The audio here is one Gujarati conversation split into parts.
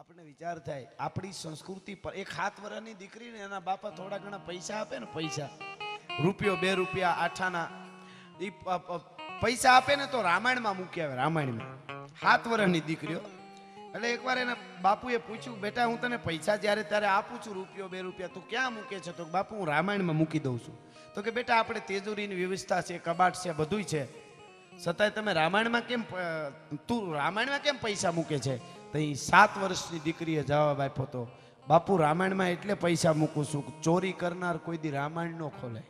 આપણે વિચાર થાય આપણી સંસ્કૃતિ પર એક 7 વર્ષની દીકરીને એના બાપા થોડા ઘણા પૈસા આપે ને, પૈસા રૂપિયો 2 રૂપિયા આઠાના એ પૈસા આપે ને તો રામાયણમાં મૂકી આવે, રામાયણમાં 7 વર્ષની દીકરીઓ. એટલે એકવાર એના બાપુએ પૂછ્યું, બેટા હું તને પૈસા જ્યારે ત્યારે આપું છું રૂપિયો 2 રૂપિયા, તું ક્યાં મૂકે છે? તો બાપુ હું રામાયણમાં મૂકી દઉં છું. તો કે બેટા આપણે તેજોરીની વ્યવસ્થા છે, કબાટ છે, બધુંય છે, છતાંય તમે રામાયણમાં કેમ, તું રામાયણમાં કેમ પૈસા મૂકે છે? તો એ 7 વર્ષની દીકરીએ જવાબ આપ્યો હતો, બાપુ રામાયણમાં એટલે પૈસા મૂકું છું, ચોરી કરનાર કોઈ દી રામાયણ ન ખોલે,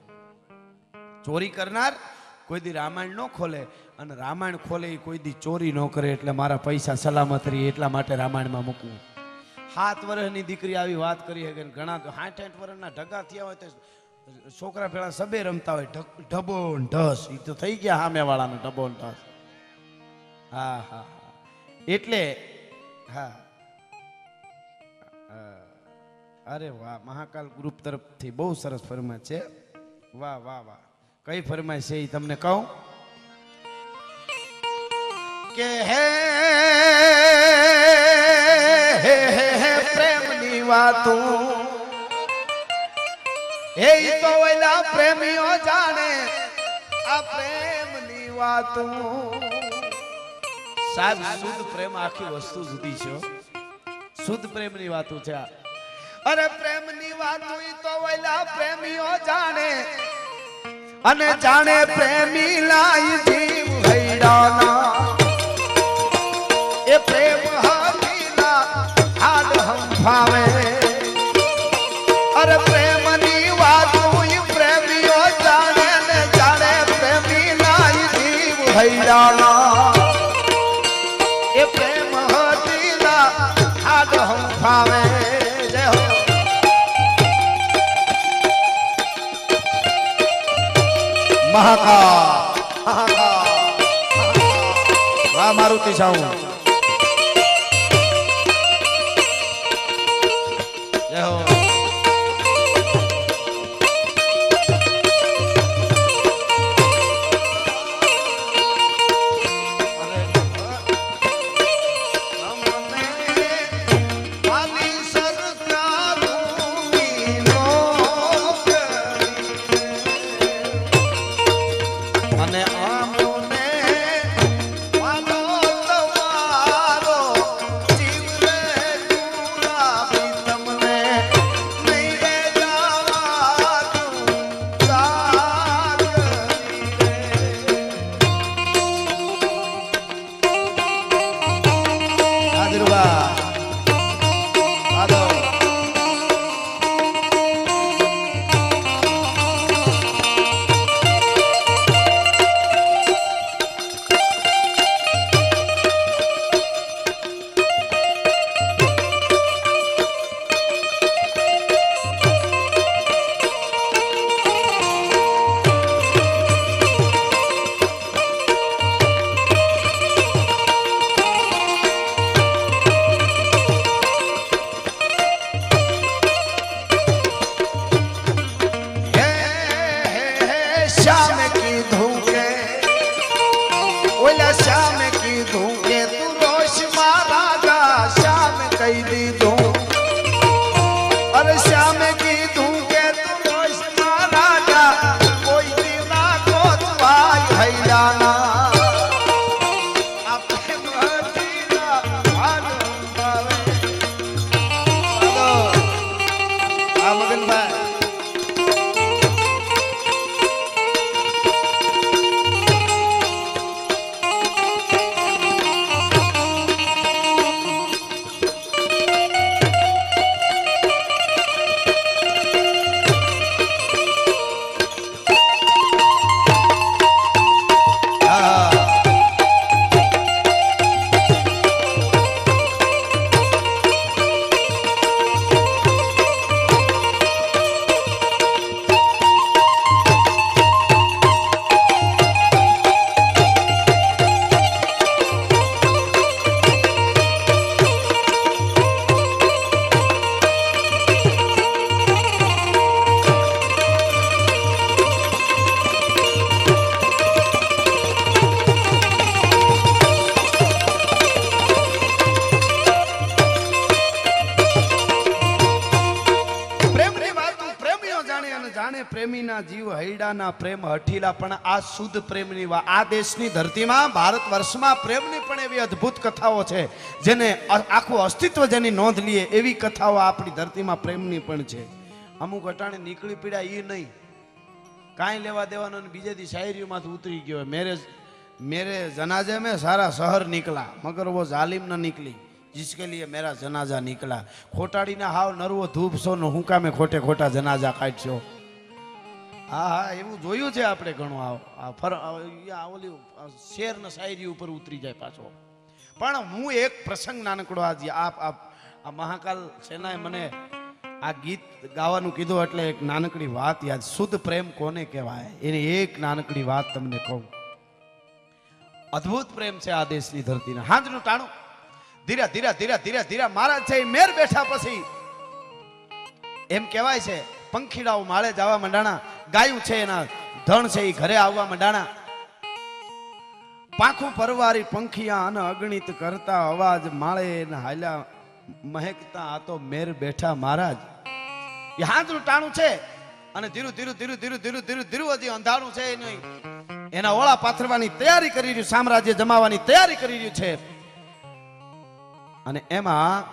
ચોરી કરનાર કોઈ દી રામાયણ ન ખોલે, અને રામાયણ ખોલે એ કોઈ દી ચોરી ન કરે, એટલે મારા પૈસા સલામત રહે એટલા માટે રામાયણમાં મૂકવું. 7 વર્ષની દીકરી આવી વાત કરી છે. ઘણા 60-60 વર્ષના ઢગા થયા હોય તો છોકરા પેલા સબે રમતા હોય, ઢબો ઢસ, એ તો થઈ ગયા સામે વાળાનો ઢબો ઢસ. હા હા હા, એટલે હા, અરે વાહ, મહાકાલ ગ્રુપ તરફથી બહુ સરસ ફરમાઈશ છે. વાહ વાહ વાહ, કઈ ફરમાઈશ છે એ તમને કહું કે હે પ્રેમની વાતું હે તો ઓલા પ્રેમીઓ જાણે આ પ્રેમની વાતું. સાહેબ શુદ્ધ પ્રેમ આખી વસ્તુ જુદી છે, શુદ્ધ પ્રેમની વાતો છે. અરે પ્રેમની વાતો ઈ તો ઓલા પ્રેમીઓ જાણે, અને જાણે પ્રેમી લાઈ જીવ હૈડાના, એ પ્રેમ હમીના હાડ હંફાવે. અરે પ્રેમની વાતો ઈ પ્રેમીઓ જાણે, ને જાણે પ્રેમી લાઈ જીવ હૈડાના, એ પ્રેમ હમીના હાડ હંફાવે. મહાકાલ વાહ મારુતિ સાઉ જય હો. અને આમોને વાલો તમારો પ્રેમીના જીવ હૈડાના પ્રેમ હઠીલા, પણ આ શુદ્ધ પ્રેમની આ દેશની ધરતીમાં ભારત વર્ષમાં પ્રેમની પણ એવી અદ્ભુત કથાઓ છે જેને આખું અસ્તિત્વ જેની નોંધ લઈએ એવી કથાઓ આપણી ધરતીમાં પ્રેમની પણ છે. અમુક અટાણે નીકળી પીડ્યા એ નહીં, કાંઈ લેવા દેવાનો, બીજે દી શાયરીઓમાંથી ઉતરી ગયો. मेरे जनाजे में सारा शहर निकला मगर वो जालिम न निकली जिसके लिए मेरा जनाजा निकला. खोटाड़ी ना हाव नरવો ધૂપ સો ને હું કામે ખોટે ખોટા જનાજા કાઢશો. હા હા એવું જોયું છે આપણે ઘણું. ઓલી શેરના શાયરી ઉપર ઉતરી જાય પાછો. પણ હું એક પ્રસંગ નાનકડો આજે આ મહાકાલ સેનાએ મને આ ગીત ગાવાનું કીધું એટલે એક નાનકડી વાત યાદ. શુદ્ધ પ્રેમ કોને કહેવાય એની એક નાનકડી વાત તમને કહું. અદ્ભુત પ્રેમ છે આ દેશની ધરતીના. હાંજનું ટાણું ધીરા ધીરા ધીરા ધીરા ધીરા મહારાજ છે મેર બેઠા પછી એમ કહેવાય છે પંખીડાઓ માળે જવા માંડાણા, ગાયું છે એના ધણ છે એ ઘરે આવવા માંડાણા. પાંખું પરવારી પંખિયા અને અગણિત કરતા અવાજ માળે હાલ્યા મહેકતા આ તો મેર બેઠા મહારાજ. એ હાંજનું ટાણું છે અને ધીરું ધીરું ધીરું ધીરું ધીરું ધીરું ધીરું હજી અંધારું છે નહીં. એના ઓળા પાથરવાની તૈયારી કરી રહ્યું, સામ્રાજ્ય જમાવાની તૈયારી કરી રહ્યું છે. અને એમાં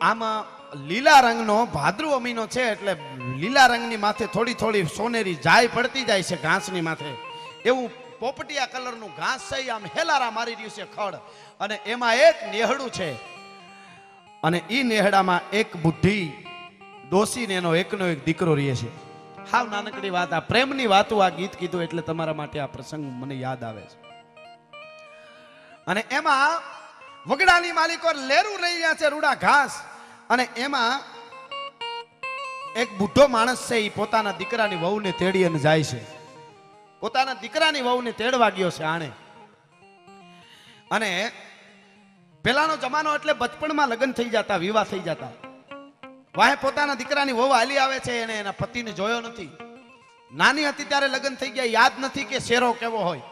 આમાં લીલા રંગનો ભાદરવો મહિનો છે એટલે લીલા રંગની માથે થોડી થોડી સોનેરી જાય પડતી જાય છે ઘાસની માથે. એવું પોપટિયા કલરનું ઘાસ છે આમ હેલારા મારી રહ્યું છે ખડ. અને એમાં એક નેહડું છે અને ઈ નેહડામાં એક બુઢી ડોસીને એનો એકનો એક દીકરો રહે છે. હાવ નાનકડી વાત, આ પ્રેમની વાતો આ ગીત કીધું એટલે તમારા માટે આ પ્રસંગ મને યાદ આવે છે. અને એમાં વગડાની માલિકો લેરું રહી રહ્યા છે રૂડા ઘાસ. અને એમાં એક બુઢો માણસ છે એ પોતાના દીકરાની વહુને તેડી અને જાય છે. પોતાના દીકરાની વહુને તેડવા ગયો છે આણે. અને પેલાનો જમાનો એટલે બચપણમાં લગ્ન થઈ જતા, વિવાહ થઈ જતા. વાહે પોતાના દીકરાની વહુ હાલી આવે છે, એને એના પતિને જોયો નથી. નાની હતી ત્યારે લગ્ન થઈ ગયા, યાદ નથી કે શેરો કેવો હોય.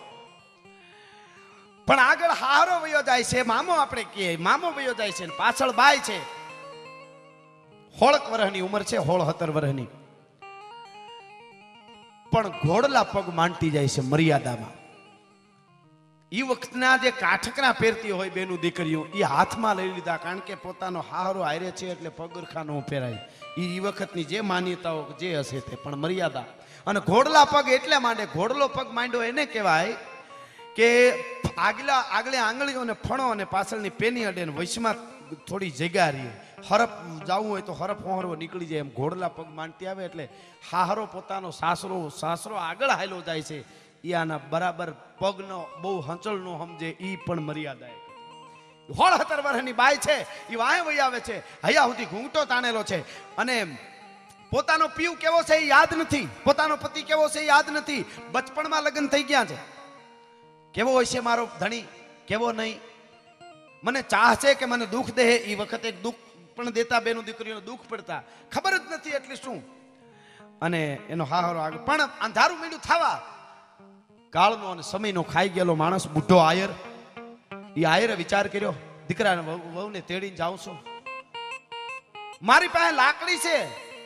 પણ આગળ હારો વયો જાય છે, મામો આપણે કહીએ, મામો વયો જાય છે. પાછળ બાય છે, 16 વર્ષની ઉંમર છે, 17 વર્ષની. પણ ઘોડલા પગ માંડતી જાય છે મર્યાદામાં. એ વખતના જે કાઠકરા પહેરતી હોય બેનું દીકરીઓ એ હાથમાં લઈ લીધા, કારણ કે પોતાનો હારો હારે છે એટલે પગરખા ન પહેરાય. એ વખતની જે માન્યતાઓ જે હશે તે, પણ મર્યાદા. અને ઘોડલા પગ એટલે માંડે, ઘોડલો પગ માંડ્યો એને કહેવાય કે આગળ આંગળીઓને ફણો અને પાછળની પેની અડે ને વૈશમાં થોડી જગ્યા રહી. હરફ જવું હોય તો હરફ હોહરવો નીકળી જાય. એમ ઘોડલા પગ માંડતી આવે એટલે હાહરો પોતાનો સાસરો આગળ હાલ્યો જાય છે. એ આના બરાબર પગનો બહુ હંચળ નો સમજે ઈ પણ મર્યાદા. 16 વર્ષની બાઈ છે, એ વાય વહી આવે છે, હૈયા સુધી ઘૂંઘટો તાણેલો છે. અને પોતાનો પીવ કેવો છે એ યાદ નથી, પોતાનો પતિ કેવો છે એ યાદ નથી. બચપણમાં લગ્ન થઈ ગયા છે. કેવો હોય છે મારો ધણી, કેવો નહીં, મને ચાહ છે કે મને દુઃખ દે. એ વખતે દુઃખ પણ દેતા, બેનું દીકરીઓને દુઃખ પડતા, ખબર જ નથી એટલે શું. અને એનો હાહરો આગળ પણ અંધારું મીંડું થવા કાળનો અને સમયનો ખાઈ ગયેલો માણસ બુઢો આયર, એ આયરે વિચાર કર્યો દીકરાને વહુને તેડીને જાઉં છું. મારી પાસે લાકડી છે,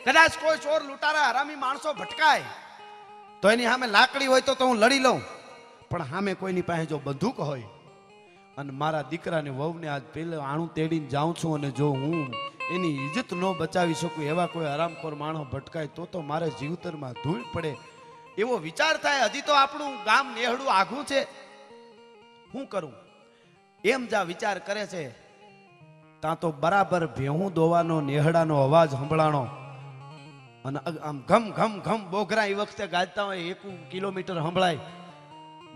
કદાચ કોઈ ચોર લૂંટારા હરામી માણસો ભટકાય તો એની સામે લાકડી હોય તો હું લડી લઉં. પણ સામે કોઈની પાસે જો બંદૂક હોય અને મારા દીકરાને વહુને આજ પેલે આણું તેડીને જાઉં છું અને જો હું એની ઇજ્જત ન બચાવી શકું, એવા કોઈ હરામખોર માણસ ભટકાય તો મારે જીવતરમાં ધૂળ પડે એવો વિચાર થાય. હજી તો આપણું ગામ નેહડું આઘું છે, શું કરું એમ જા વિચાર કરે છે. ત્યાં તો બરાબર ભેહું દોવાનો નેહડાનો અવાજ સંભળાણો અને આમ ઘમ ઘમ ઘમ બોઘરા એ વખતે ગાજતા હોય 1 કિલોમીટર સંભળાય.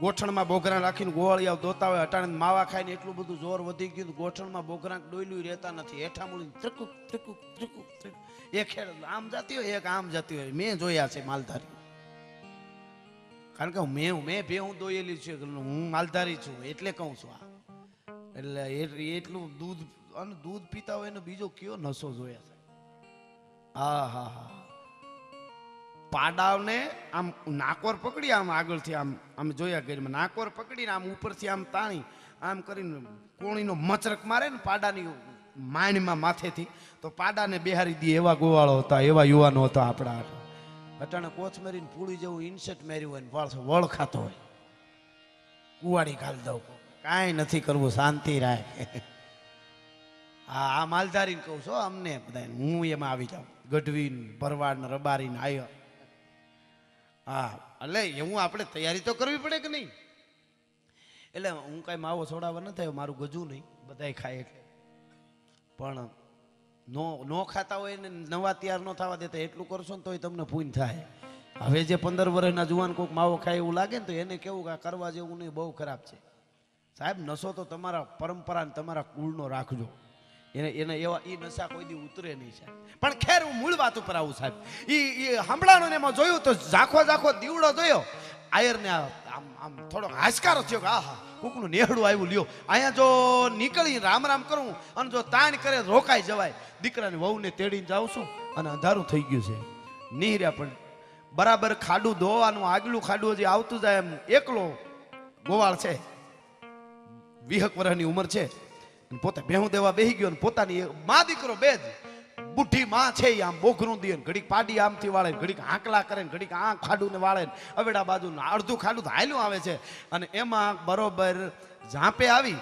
ગોઠણમાં બોઘરા રાખીને ગોવાળિયા દોતા હોય. અટાણે માવા ખાઈને એટલું બધું જોર વધી ગયું, ગોઠણમાં બોઘરા ડોયલું રહેતા નથી. હેઠા મૂળી ત્રિકુક ત્રિકુક ત્રિકુક ત્રિકુક, એક હેડ આમ જતી હોય, એક આમ જતી હોય. મેં જોયા છે માલધારી, કારણ કે મેં ભેહું દોયેલી છે, હું માલધારી છું એટલે કહું છું. એટલે એટલું દૂધ પીતા હોય ને બીજો કયો નશો જોયા છે. હા હા હા, પાડાવને આમ નાકોર પકડી આમ આગળથી આમ જોયા ઘરમાં નાકોર પકડીને આમ ઉપરથી આમ તાણી આમ કરીને કોણીનો મચરક મારે ને પાડાની માણમાં માથેથી તો પાડાને બેહારી દે એવા ગોવાળો હતા, એવા યુવાનો હતા આપણા. અટાણે કોચ મારીને પૂળી જેવું ઇન્સેટ માર્યું હોય ને વળ ખાતો હોય, કુવાડી ખાલ દઉં, કાંઈ નથી કરવું, શાંતિ રાખ. હા, આ માલધારીને કહું છો અમને બધા, હું એમાં આવી જાઉં, ગઢવી ભરવાડ ને રબારી ને આયો. હા, એટલે એવું આપણે તૈયારી તો કરવી પડે કે નહીં? એટલે હું કાંઈ માવો છોડાવવા ન થયો, મારું ગજું નહીં, બધાય ખાય એટલે. પણ નો ખાતા હોય ને નવા તૈયાર ન થવા દેતા એટલું કરશો ને તોય તમને પૂન થાય. હવે જે 15 વર્ષના જુવાન કોઈક માવો ખાય એવું લાગે ને તો એને કેવું કે કરવા જેવું નહીં, બહુ ખરાબ છે સાહેબ. નશો તો તમારા પરંપરા ને તમારા કુળનો રાખજો, એને એવા એ નશા કોઈ દી ઉતરે નહીં સાહેબ. પણ ખેર હું મૂળ વાત ઉપર આવું સાહેબ. એ સાંભળાનું ને એમાં જોયું તો ઝાખો દીવડો જોયો, આયર ને આમ થોડોક હાશકારો થયો કે આહા કોકનું નેહડું આવ્યું, લ્યો અહીંયા જો નીકળી રામ કરું અને જો તાણ કરે રોકાઈ જવાય. દીકરાને વહુને તેડીને જાઉં છું અને અંધારું થઈ ગયું છે, નીહર્યા પણ બરાબર ખાડું ધોવાનું, આગલું ખાડું હજી આવતું જાય એમ. એકલો ગોવાળ છે, 20 વર્ષની ઉંમર છે, પોતે ભેહું દેવા બેહી ગયો ને પોતાની મા દીકરો બે જ બુઢી માં છે, આમ બોઘરું દે, ઘડીક પાડી આમથી વાળે, ઘડીક આંકલા કરે, ઘડીક આ ખાડું ને વાળે, અવેડા બાજુ અડધું ખાડું તો હાલ્યું આવે છે. અને એમાં બરોબર ઝાંપે આવી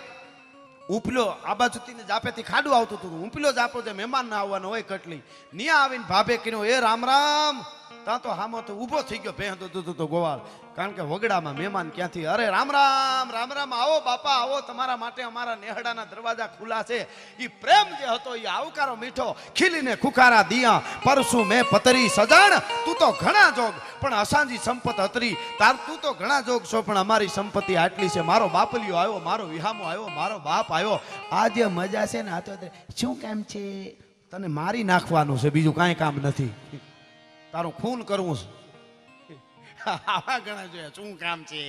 ઉપલ્યો, આ બાજુથી ને ઝાપેથી ખાડું આવતું હતું, ઉપલ્યો ઝાપો જે મહેમાન ના આવવાનો હોય કટલી, નિયા આવીને ભાભે કીધું એ રામ રામ. ત્યાં તો હામો તો ઊભો થઈ ગયો ભેંતો તો ગોવાળ, કારણ કે વગડામાં મહેમાન ક્યાંથી, અરે રામ રામ આવો બાપા આવો, તમારા માટે અમારા નેહડાના દરવાજા ખુલ્લા છે. એ પ્રેમ જે હતો એ આવકારો મીઠો, ખીલીને ખુખારા દિયા પરસું મેં પતરી સજાણ, તું તો ઘણા જોગ પણ અસાંજી સંપત અતરી, તાર તું તો ઘણા જોગ છો પણ અમારી સંપત્તિ આટલી છે. મારો બાપલિયો આવ્યો, મારો વિહામો આવ્યો, મારો બાપ આવ્યો, આ જે મજા છે ને આ તો શું કામ છે, તને મારી નાખવાનું છે, બીજું કાંઈ કામ નથી, તારું ખૂન કરવું છે. આવા ઘણા જોયા, શું કામ છે.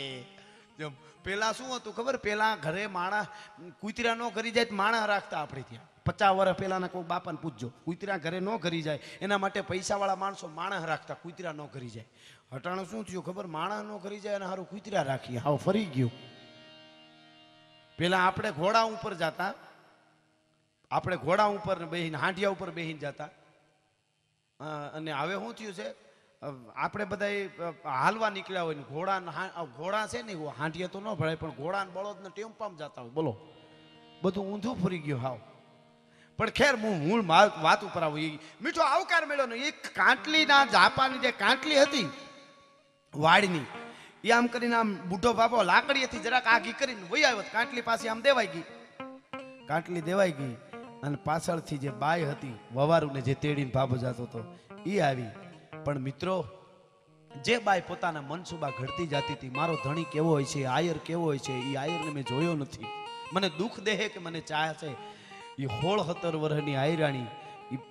પેલા શું હતું ખબર, પેલા ઘરે માણા કુતરા નો કરી જાય માણા રાખતા આપણે ત્યાં. 50 વર્ષ પહેલાના કોઈ બાપાને પૂછજો, કુતરા ઘરે ન કરી જાય એના માટે પૈસા વાળા માણસો માણસ રાખતા, કુતરા ન કરી જાય. હટાણું શું થયું ખબર, માણસ ન કરી જાય અને સારું કુતરા રાખીએ, હાવ ફરી ગયું. પેલા આપણે ઘોડા ઉપર જતા, આપણે ઘોડા ઉપર બેહીને હાંડિયા ઉપર બેહીને જતા, અને હવે શું થયું છે, આપણે બધા હાલવા નીકળ્યા હોય ને ઘોડા છે ને હાંડિયા તો ન ભરાય, પણ ઘોડા ને બળદ ને ટેમ્પામાં જતા હોય, બોલો બધું ઊંધું ફરી ગયું હાવ. પણ ખેર હું મૂળ વાત ઉપર આવું, એ મીઠો આવકાર મળ્યો ને. એક કાંટલીના ઝાપાની જે કાંટલી હતી વાડની, એ આમ કરીને આમ બુઢો બાબો લાકડીએથી જરાક આગી કરીને વહી આવ્યો, કાંટલી પાસે આમ દેવાઈ ગઈ, કાંટલી દેવાઈ ગઈ અને પાછળથી જે બાઈ હતી વવારુને જે તેડીને ભાભો જતો હતો એ આવી. પણ મિત્રો, જે બાઈ પોતાના મનસુબા ઘડતી જતી હતી, મારો ધણી કેવો હોય છે, આયર કેવો હોય છે, એ આયરને મેં જોયો નથી. મને દુઃખ દેહે કે મને ચાહ છે. એ 16-17 વર્ષની આયરાણી,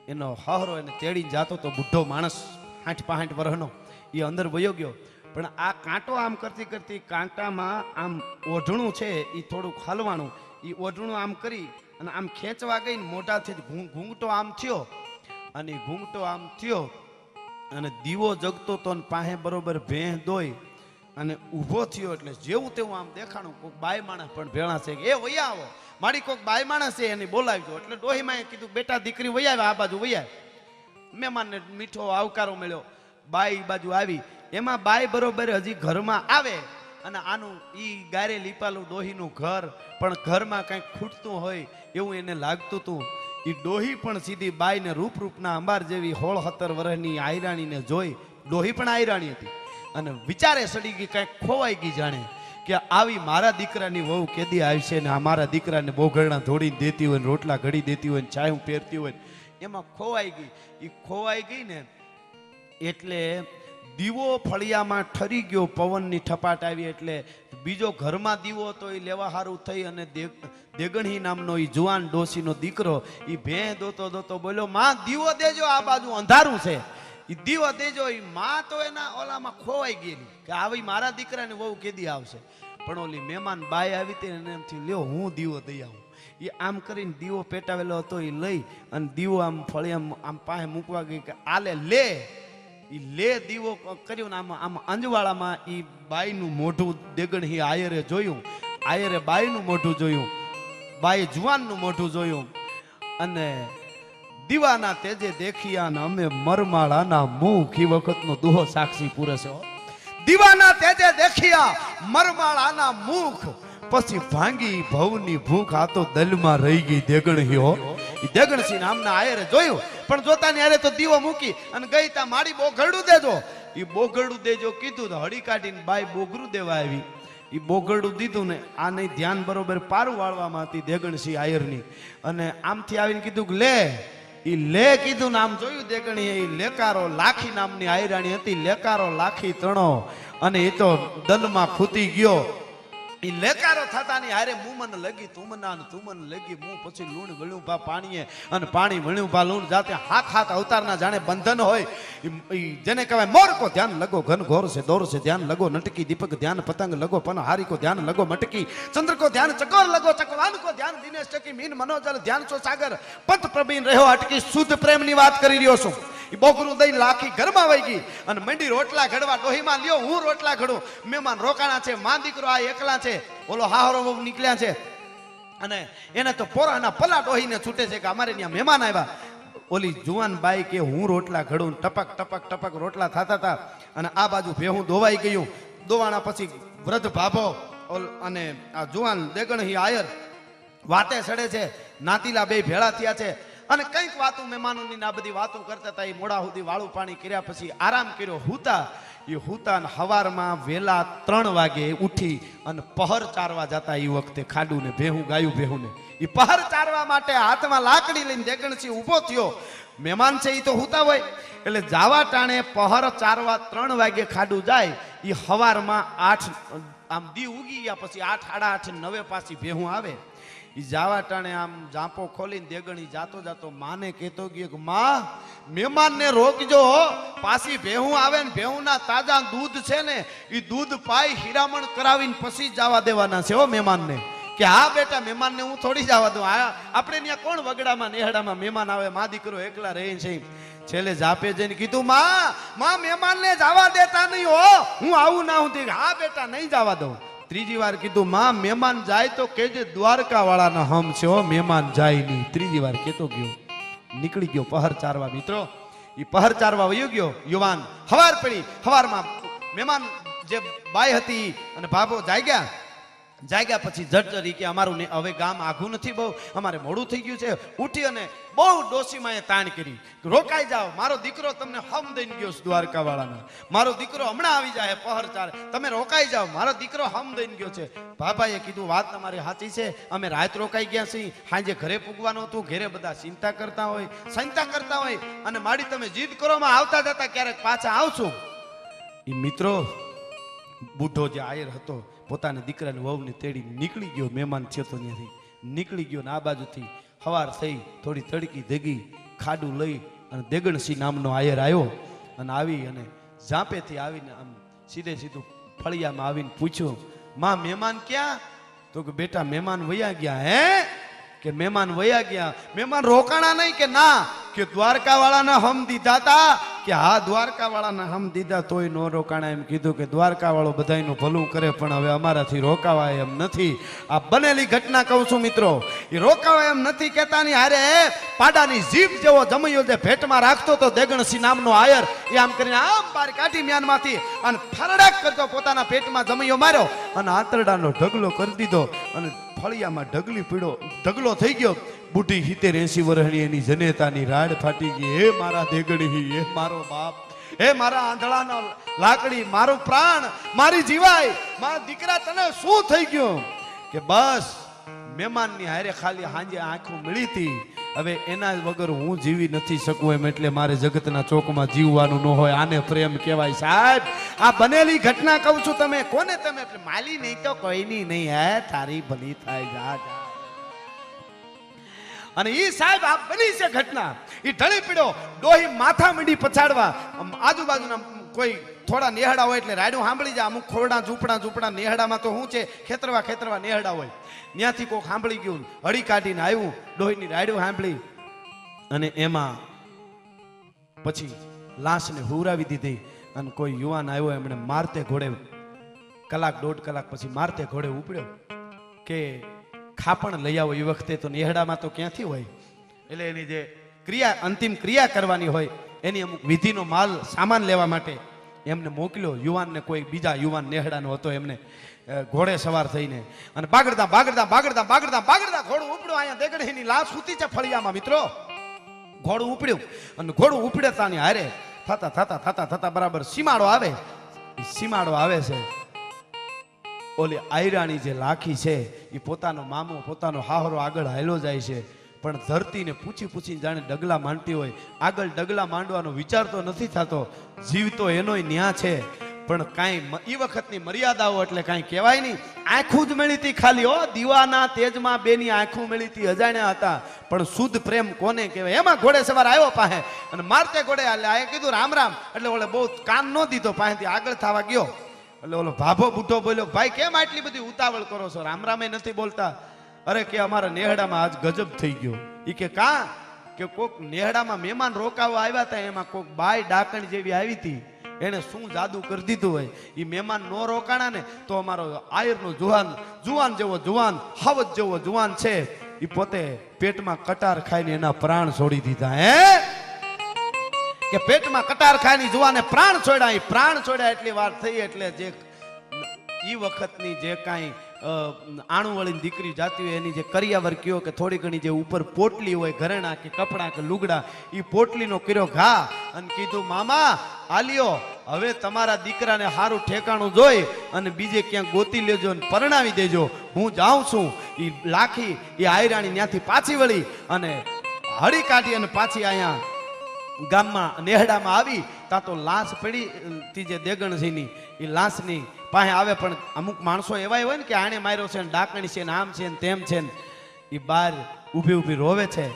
એનો હહરો એને તેડીને જાતો તો બુઢો માણસ 60-65 વર્ષનો, એ અંદર વયો ગયો. પણ આ કાંટો આમ કરતી કરતી કાંટામાં આમ ઓઢણું છે એ થોડુંક હલવાનું, એ ઓઢણું આમ કરી અને આમ ખેંચવા ગઈ ને મોઢાથી ઘૂંઘટો આમ થયો, અને ઘૂંઘટો આમ થયો અને દીવો જગતો તો પાસે બરોબર ભેં દોઈ અને ઊભો થયો. એટલે જેવું તેવું આમ દેખાણું કોઈક બાય માણસ પણ ભેળા છે કે એ વૈયા આવો, મારી કોઈક બાય માણસ છે એને બોલાવજો. એટલે ડોહીમાં કીધું બેટા દીકરી વૈયા આ બાજુ વૈયા. મહેમાનને મીઠો આવકારો મળ્યો, બાઈ બાજુ આવી. એમાં બાઈ બરોબર હજી ઘરમાં આવે અને આનું ઈ ગારે લીપાલું ડોહીનું ઘર, પણ ઘરમાં કંઈક ખૂટતું હોય એવું એને લાગતું હતું. એ ડોહી પણ સીધી બાઈને રૂપના અંબાર જેવી 16-17 વર્ષની આયરાણીને જોઈ, ડોહી પણ આયરાણી હતી અને વિચારે સડી ગઈ, કંઈક ખોવાઈ ગઈ, જાણે કે આવી મારા દીકરાની વહુ કેદી આવશે ને આ મારા દીકરાને બોઘરણા ધોડીને દેતી હોય ને રોટલા ઘડી દેતી હોય ને ચાયું પહેરતી હોય, એમાં ખોવાઈ ગઈ. એ ખોવાઈ ગઈ ને એટલે દીવો ફળિયામાં ઠરી ગયો, પવનની ઠપાટ આવી એટલે બીજો ઘરમાં દીવો તો એ લેવા હારું થઈ અને દેગણી નામનો એ જુવાન ડોશીનો દીકરો એ ભેં દોતો બોલ્યો, માં દીવો દેજો, આ બાજુ અંધારું છે, એ દીવો દેજો. એ માં તો એના ઓલામાં ખોવાઈ ગયેલી કે આવી મારા દીકરાની વહુ કેદી આવશે. પણ ઓલી મહેમાન બાઈ આવી હતી ને એમથી લ્યો હું દીવો દઈ આવું. એ આમ કરીને દીવો પેટાવેલો હતો એ લઈ અને દીવો આમ ફળિયા આમ પાસે મૂકવા ગઈ કે આલે લે. એ લે દીવો કર્યો ને આમ અંજવાળામાં એ બાઈનું મોઢું દેગણી આયરે જોયું, આયરે બાઈનું મોઢું જોયું, બાઈ જુવાનનું મોઢું જોયું અને દીવાના તેજે દેખિયા ને અમે મરમાળાના મુખ ઈ વખતનો દુહો સાક્ષી પૂરે છે. દીવાના તેજે દેખિયા મરમાળાના મુખ, પછી ભાંગી ભવની ભૂખ આ તો દલમાં રહી ગઈ દેગણહીઓ. ઈ દેગણસિંહ નામના આયરે જોયું, પણ જોતાની આરે તો દીવો મૂકી અને ગઈ તા માડી બોઘરડું દેજો. ઈ બોઘરડું દેજો કીધું તો હળી કાઢીને બાઈ બોઘરું દેવા આવી. ઈ બોઘરડું દીધું ને આ નહીં ધ્યાન બરોબર પારું વાળવામાં હતી દેગણસિંહ આયરની, અને આમથી આવીને કીધું કે લે. ઈ લે કીધું ને આમ જોયું દેગણીએ, ઈ લેકારો લાખી નામની આયરાણી હતી. લેકારો લાખી તણો અને એ તો દલમાં ખૂતી ગયો. ઈ લેકારો થતાની હારે મું મને લગી તુમના ને તું મને લગી મું, પછી લૂણ વળ્યું ભા પાણીએ અને પાણી વળ્યું ભા લૂણ, જાતે હાથ હાથ અવતારના જાણે બંધન હોય. જેને કહેવાય મોર કો ધ્યાન લગો ઘન ઘોર છે દોર છે ધ્યાન લગો નટકી, દીપક ધ્યાન પતંગ લગો પન હારી કો ધ્યાન લગો મટકી, ચંદ્ર કો ધ્યાન ચકોર લગો ચકવાન કો ધ્યાન દિનેશ ટકી, મીન મનોજલ ધ્યાન સો સાગર, પંથ પ્રવીણ રહ્યો અટકી. શુદ્ધ પ્રેમની વાત કરી રહ્યો છું. ઈ બોકરું દઈ લાખી ઘરમાં વહી ગઈ અને મંડી રોટલા ઘડવા. ડોહીમાં લ્યો હું રોટલા ઘડું, મહેમાન રોકાણા છે, માં દીકરો આ એકલા છે, ઓલો હાહરો બહુ નીકળ્યા છે, અને એને તો પોરાના પલા ડોહીને છૂટે છે કે અમારે ત્યાં મહેમાન આવ્યા. ઓલી જુવાન બાઈ કે હું રોટલા ઘડું, ટપક ટપક ટપક રોટલા થતા હતા, અને આ બાજુ ભેહું દોવાઈ ગયું. દોવાણા પછી વૃદ્ધ ભાભો અને આ જુવાન દેગણહી આયર વાતે સડે છે. નાતીલા બે ભેળા થયા છે અને કંઈક વાતો મહેમાનોની આ બધી વાતો કરતા હતા. એ મોડા સુધી વાળું પાણી કર્યા પછી આરામ કર્યો. હુતા એ હુતા હવારમાં વેલા 3 વાગે ઉઠી અને પહર ચારવા જતા. એ વખતે ખાડું ને ભેહું ગાયું ભેહું ને એ પહર ચારવા માટે હાથમાં લાકડી લઈને દેગણસિંહ ઊભો થયો. મહેમાન છે એ તો હુતા હોય એટલે જાવા ટાણે પહર ચારવા 3 વાગે ખાડું જાય. એ હવારમાં 8 આમ દી ઉગી ગયા પછી 8 સાડા 8 9 પાછી ભેહું આવે. ઈ જાવા ટાણે આમ જાપો ખોલીને દેગણી જાતો જાતો માને કહેતો ગયો કે માં મહેમાનને રોકજો, પાછી ભેહું આવે ને ભેહુંના તાજા દૂધ છે ને એ દૂધ પાઈ હીરામણ કરાવીને પછી જવા દેવાના છે હો મહેમાનને. કે હા બેટા મહેમાનને હું થોડી જવા દઉં. આપણે ત્યાં કોણ વગડામાં નેહડામાં મહેમાન આવે, માં દીકરો એકલા રહે છે. છેલ્લે જાપે જઈને કીધું માં મહેમાનને જવા દેતા નહીં હો, હું આવું ના હું. હા બેટા નહીં જવા દઉં. ત્રીજી વાર કીધું માં મહેમાન જાય તો કેજે દ્વારકા વાળાના હમ છે હો, મહેમાન જાય નહીં. ત્રીજી વાર કેતો ગયો, નીકળી ગયો પહર ચારવા. મિત્રો એ પહર ચારવા વયો ગયો યુવાન. હવાર પડી, હવારમાં મહેમાન જે બાઈ હતી અને ભાભો જાગ્યા પછી જટજરી કે અમારું હવે ગામ આઘું નથી, બહુ અમારે મોડું થઈ ગયું છે. ઉઠી અને બહુ ડોસીમાં તાણ કરી, રોકાઈ જાઓ, મારો દીકરો તમને હમ દઈને ગયો દ્વારકા વાળાના, મારો દીકરો હમણાં આવી જાય પહર ચાર, તમે રોકાઈ જાઓ, મારો દીકરો હમ દઈને ગયો છે. બાબાએ કીધું વાત તમારી સાચી છે, અમે રાત રોકાઈ ગયા છીએ, સાંજે ઘરે પૂગવાનું હતું, ઘરે બધા ચિંતા કરતા હોય અને માડી તમે જીદ કરોમાં આવતા જતા ક્યારેક પાછા આવશું. એ મિત્રો બુઢો જે આયર હતો પોતાના દીકરાને વહુને તેડી નીકળી ગયો. મહેમાન થયો તો ત્યાંથી નીકળી ગયો ને આ બાજુથી હવાર થઈ, થોડી તડકી દેગી, ખાડું લઈ અને દેગણસિંહ નામનો આયર આવ્યો અને આવી અને ઝાંપેથી આવીને આમ સીધું ફળિયામાં આવીને પૂછ્યું, માં મહેમાન ક્યાં? તો કે બેટા મહેમાન વયા ગયા. હે કે મહેમાન વયા ગયા? મહેમાન રોકાણા નહીં કે ના? કે દ્વારકા વાળાના હમ દીધા તા? કે હા દ્વારકા વાળાના હમ દીધા તોય નો રોકાણા. એમ કીધું કે દ્વારકા વાળો બધાયનું ભલું કરે પણ હવે અમારાથી રોકાવાય એમ નથી. આ બનેલી ઘટના કહું છું મિત્રો, એ રોકાવાય એમ નથી કહેતા ની હારે પાડાની જીભ જેવો જમૈયો જે ભેટમાં રાખતો તો દેગણસિંહ નામનો આયર, એ આમ કરીને આમ બહાર કાઢી મ્યાનમાંથી અને ફરડાક કરતો પોતાના પેટમાં જમૈયો માર્યો અને આંતરડાનો ઢગલો કરી દીધો અને ફળિયામાં ઢગલો થઈ ગયો. બુઢી 70-80 વર્ષની એની જનેતાની રાડ ફાટી ગઈ. હે મારા દેગણી, હે મારો બાપ, હે મારા આંધળાનો લાકડી, મારું પ્રાણ, મારી જીવાય, મારા દીકરા તને શું થઈ ગયું? કે બસ મહેમાનની હારે ખાલી હાંજે આંખો મળી હતી, હવે એના વગર હું જીવી નથી શકું એમ, એટલે મારે જગતના ચોકમાં જીવવાનું ન હોય. આને પ્રેમ કહેવાય સાહેબ. આ બનેલી ઘટના કહું છું. તમે કોને તમે માલી નહીં તો કોઈની નહીં. હે તારી ભલી થાય, જા જા. અને ઈ સાહેબ આ બની છે ઘટના. ઈ ઢળી પીડ્યો, ડોહી માથા મીડી પછાડવા, આજુબાજુના કોઈ થોડા નેહડા હોય એટલે રાડું સાંભળી જાય. અમુક ખોરડા ઝૂંપડા નેહડામાં તો શું છે, ખેતરવા નેહડા હોય, ત્યાંથી કોક સાંભળી ગયું, હળી કાઢીને આવ્યું, ડોહીની રાડું સાંભળી અને એમાં પછી લાશને હુરાવી દીધી. અને કોઈ યુવાન આવ્યો, એમણે મારતે ઘોડે 1-1.5 કલાક પછી મારતે ઘોડે ઉપડ્યો કે ખાપણ લઈ આવો. એ વખતે તો નેહડામાં તો ક્યાંથી હોય, એટલે એની જે ક્રિયા અંતિમ ક્રિયા કરવાની હોય એની અમુક વિધિનો માલ સામાન લેવા માટે એમને મોકલ્યો. યુવાનને કોઈ બીજા યુવાન નેહડાનો હતો, એમને ઘોડે સવાર થઈને અને બાગડતા બાગડતા બાગડતા બાગડતા બાગડતા ઘોડું ઉપડ્યું. અહીંયા દેગડીની લાશ સૂતી છે ફળિયામાં મિત્રો. ઘોડું ઉપડ્યું અને ઘોડું ઉપડેતાની હારે થતા થતા થતા થતા બરાબર સીમાડો આવે. સીમાડો આવે છે. ઓલી આયરાણી જે લાખી છે એ પોતાનો મામો પોતાનો હાહરો આગળ હાલ્યો જાય છે, પણ ધરતીને પૂછી પૂછીને જાણે ડગલા માંડતી હોય. આગળ ડગલા માંડવાનો વિચાર તો નથી થતો, જીવ તો એનોય ન્યા છે, પણ કાંઈ એ વખતની મર્યાદાઓ એટલે કાંઈ કહેવાય નહીં. આંખું જ મળી હતી ખાલી, હો દીવાના તેજમાં બેની આંખું મળી હતી, અજાણ્યા હતા, પણ શુદ્ધ પ્રેમ કોને કહેવાય. એમાં ઘોડે સવાર આવ્યો પાસે અને મારતે ઘોડે આ કીધું રામ રામ, એટલે ઓલે બહુ કાન ન દીધો, પાસેથી આગળ થવા ગયો. એટલે ઓલો ભાભો બુઢો બોલ્યો, ભાઈ કેમ આટલી બધી ઉતાવળ કરો છો, રામ રામે નથી બોલતા. અરે કે અમારા નેહડામાં આજ ગજબ થઈ ગયો. એ કે કા કે કોક નેહડામાં મહેમાન રોકાવા આવ્યા હતા, એમાં કોક બાય ડાકણ જેવી આવી હતી, એને શું જાદુ કરી દીધું હોય. એ મહેમાન નો રોકાણા ને તો અમારો આયરનો જુવાન જેવો જુવાન હાવત જેવો જુવાન છે, એ પોતે પેટમાં કટાર ખાઈને એના પ્રાણ છોડી દીધા. હે કે પેટમાં કટાર ખાઈને જુવાને પ્રાણ છોડ્યા. એ પ્રાણ છોડ્યા એટલી વાર થઈ એટલે જે એ વખતની જે કાંઈ આણુવાળી દીકરી જાતી હોય એની જે કરિયાવર કયો કે થોડી ઘણી જે ઉપર પોટલી હોય ઘરેણા કે કપડા કે લુગડા, એ પોટલીનો કર્યો ઘા અને કીધું મામા આલ્યો, હવે તમારા દીકરાને સારું ઠેકાણું જોઈ અને બીજે ક્યાંક ગોતી લેજો અને પરણાવી દેજો, હું જાઉં છું. એ લાખી એ આયરાણી ત્યાંથી પાછી વળી અને હળી કાઢી અને પાછી અહીંયા ગામમાં નેહડામાં આવી. તા તો લાશ પડી તી જે દેગણજીની, એ લાશની પાસે આવે. પણ અમુક માણસો એવા હોય ને કે આણે માર્યો છે ને ડાકણી છે ને આમ છે ને તેમ છે ને, એ બહાર ઊભી ઊભી રોવે છે,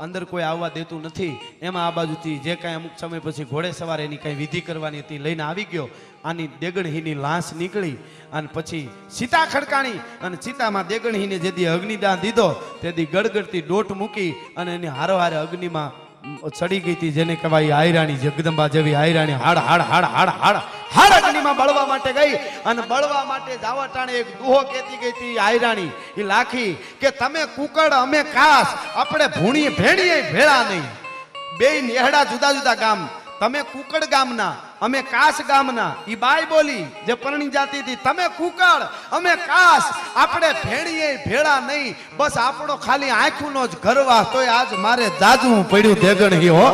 અંદર કોઈ આવવા દેતું નથી. એમાં આ બાજુથી જે કાંઈ અમુક સમય પછી ઘોડે સવારે એની કાંઈ વિધિ કરવાની હતી લઈને આવી ગયો. આની દેગણહીની લાશ નીકળી અને પછી સીતા ખડકાણી અને સીતામાં દેગણહીને જેથી અગ્નિદાન દીધો તેથી ગડગડતી દોટ મૂકી અને એની હારો હારે અગ્નિમાં ચડી ગઈ હતી, જેને કહેવાય આયરાણી, જગદંબા જેવી આયરાણી હાડ હાડ હાડ હાડ હાડ હાડ અગ્નિમાં બળવા માટે ગઈ. અને બળવા માટે જાવા ટાણે એક દુહો કહેતી ગઈ હતી આયરાણી, એ લાખી કે તમે કુકડ અમે કાસ, આપણે ભૂણીએ ભેણીએ ભેળા નહીં. બે નેહડા જુદા જુદા ગામ, તમે કુકડ ગામના અમે કાસ ગામના. ઈ બાઈ બોલી જે પરણી જાતી હતી, તમે કુકડ અમે કાસ, આપણે ભેણીએ ભેળા નહીં, બસ આપણો ખાલી આંખનો જ ગરવા. તોય આજ મારે જાજવું પડ્યું દેગણહી. હો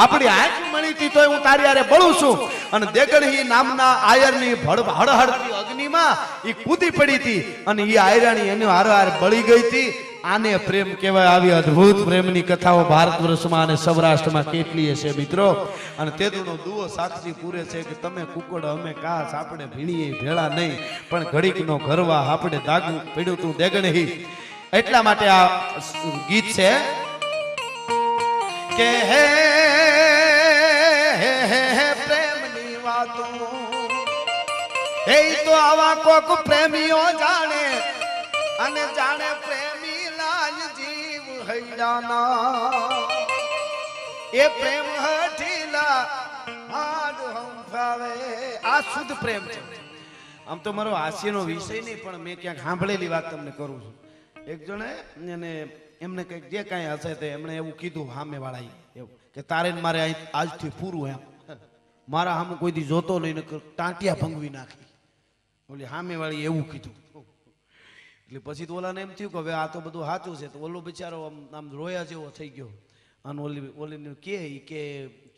આપણી આંખ મળી હતી તોય હું તારી હારે બળું છું. અને દેગણહી નામના આયરની હળહળતી અગ્નિમાં ઈ કૂદી પડી હતી અને ઈ આયરાણી એની હારે હારે બળી ગઈ હતી. આને પ્રેમ કહેવાય. આવી અદ્ભુત પ્રેમની કથાઓ ભારત વર્ષમાં અને સૌરાષ્ટ્રમાં કેટલી છે મિત્રો. અને તેદુનો દુઓ સાક્ષી પૂરે છે કે તમે કુકડ અમે કાસ, આપણે ભીણીએ ભેળા નહીં, પણ ઘડીકનો ગરવા આપણે દાગવું પડ્યું તું દેગણહી. એટલા માટે આ ગીત છે કે હે પ્રેમની વાતો એ તો આવા કોક પ્રેમીઓ જાણે અને જાણે પ્રેમી લાજ જીવ હૈડાના એ પ્રેમ હઠીલા હાડ હંફાવે. આ શુદ્ધ પ્રેમ છે. આમ તો મારો હાસ્યનો વિષય નહીં, પણ મેં ક્યાંક સાંભળેલી વાત તમને કરું છું. એક જણે એને એમને કંઈક જે કાંઈ હશે તે એમણે એવું કીધું સામે વાળા એવું કે તારે મારે આજથી પૂરું, એમ મારા સામે કોઈ દી જોતો નહીં, ટાંટિયા ભંગવી નાખી. ઓલી સામે વાળી એવું કીધું. એટલે પછી તો ઓલાને એમ થયું કે હવે આ તો બધું સાચું છે. તો ઓલો બિચારો આમ રોયા જેવો થઈ ગયો. અને ઓલીને કે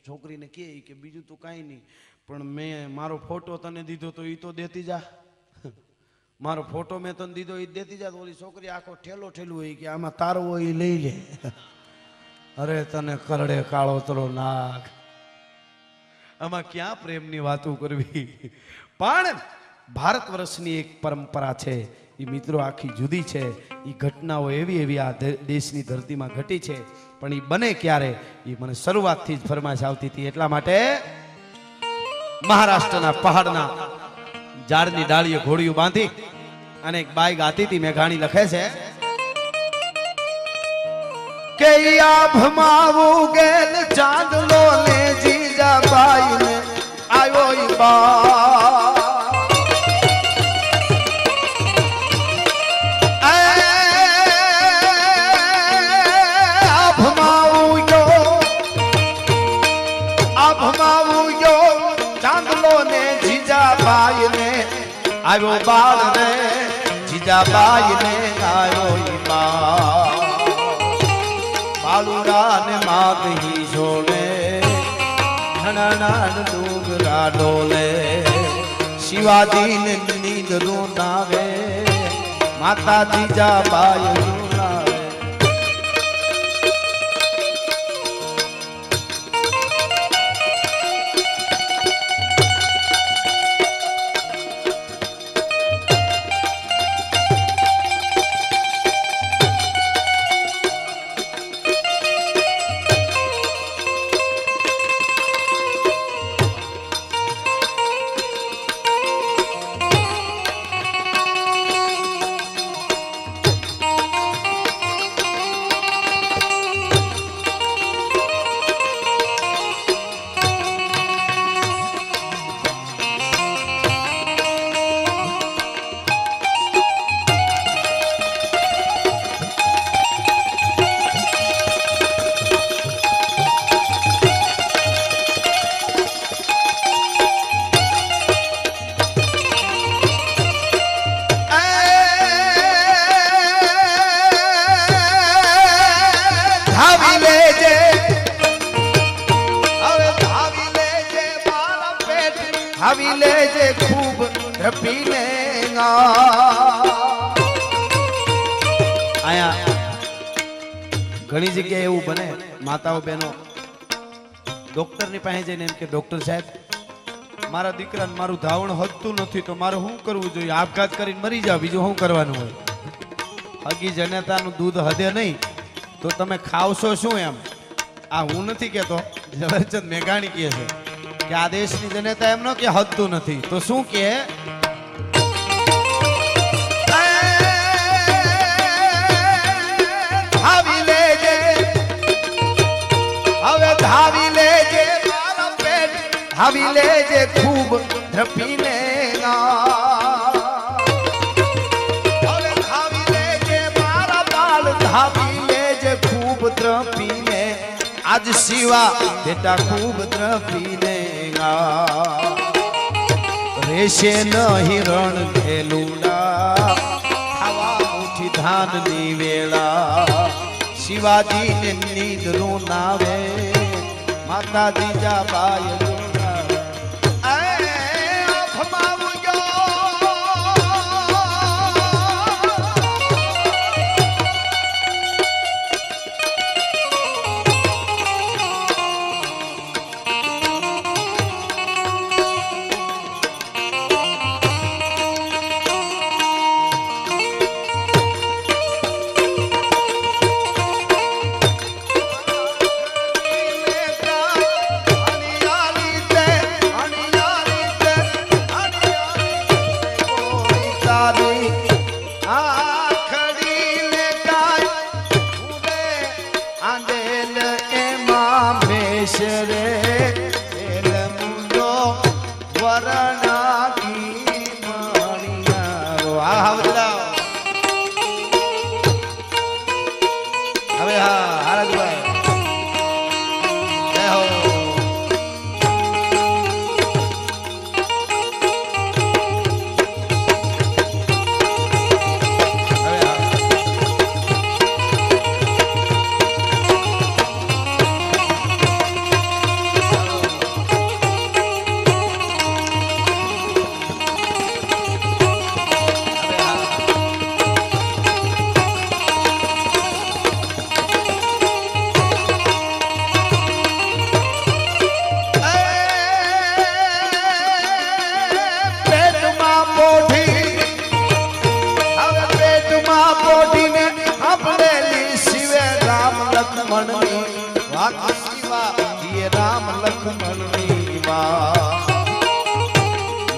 છોકરીને કે બીજું તો કાંઈ નહીં, પણ મેં મારો ફોટો તને દીધો તો એ તો દેતી જા, મારો ફોટો મેં તને દીધો એ દેતી જા. તો ઓલી છોકરી આખો ઠેલો ઠેલું હોય કે આમાં તારો હોય એ લઈ લે. અરે તને કરડે કાળો તરો નાગ. આમાં ક્યાં પ્રેમની વાતો કરવી. પણ ભારત વર્ષની એક પરંપરા છે, એ મિત્રો આખી જુદી છે. એ ઘટનાઓ એવી આ દેશની ધરતીમાં ઘટી છે, પણ એ બને ક્યારે એ મને શરૂઆતથી જ ફરમાઈશ આવતી હતી. એટલા માટે મહારાષ્ટ્રના પહાડના ઝાડની ડાળીએ ઘોડીયું બાંધી અને એક બાઈ ગાતી હતી. મેઘાણી લખે છે કે આભમાવું ગેલ ચાંદલો ને જીજા બાઈ ને આવ્યો ઈ બા આભમા આવ્યો બાળ રે જીજાબાઈ ને આવ્યો ઈ બાલુડા ને માગહી જોડે ઘણા ડુંગરા ડોલે શિવાજી ને નીંદ રોનાવે માતા જીજાબાઈ રોનાવે આવી લેજે ખૂબ પીને આયા ઘણી જગ્યાએ એવું બને માતાઓ બહેનો ડોક્ટરની પાસે જઈને એમ કે ડોક્ટર સાહેબ મારા દીકરાને મારું ધાવણ હદતું નથી તો મારે શું કરવું જોઈએ આપઘાત કરીને મરી જાવ બીજું શું કરવાનું હોય હગી જનતાનું દૂધ હદે નહીં તો તમે ખાવશો શું એમ આ હું નથી કહેતો ઝવેરચંદ મેઘાણી કહે છે કે આ દેશની જનતા એમ ન કે હદતું નથી તો શું કે ધાવી લેજે હવે ધાવી લેજે મારા પેટ ધાવી લેજે ખૂબ ધ્રપીને હવે ધાવી લેજે મારા બાળ ધાવી લેજે ખૂબ ધ્રપીને आज शिवा बेटा खूब द्रपीने रेशे नहीं रण खेलूड़ा खावा उठी धान नी वेला शिवाजी ने नींद रोनावे माता जीजा बाई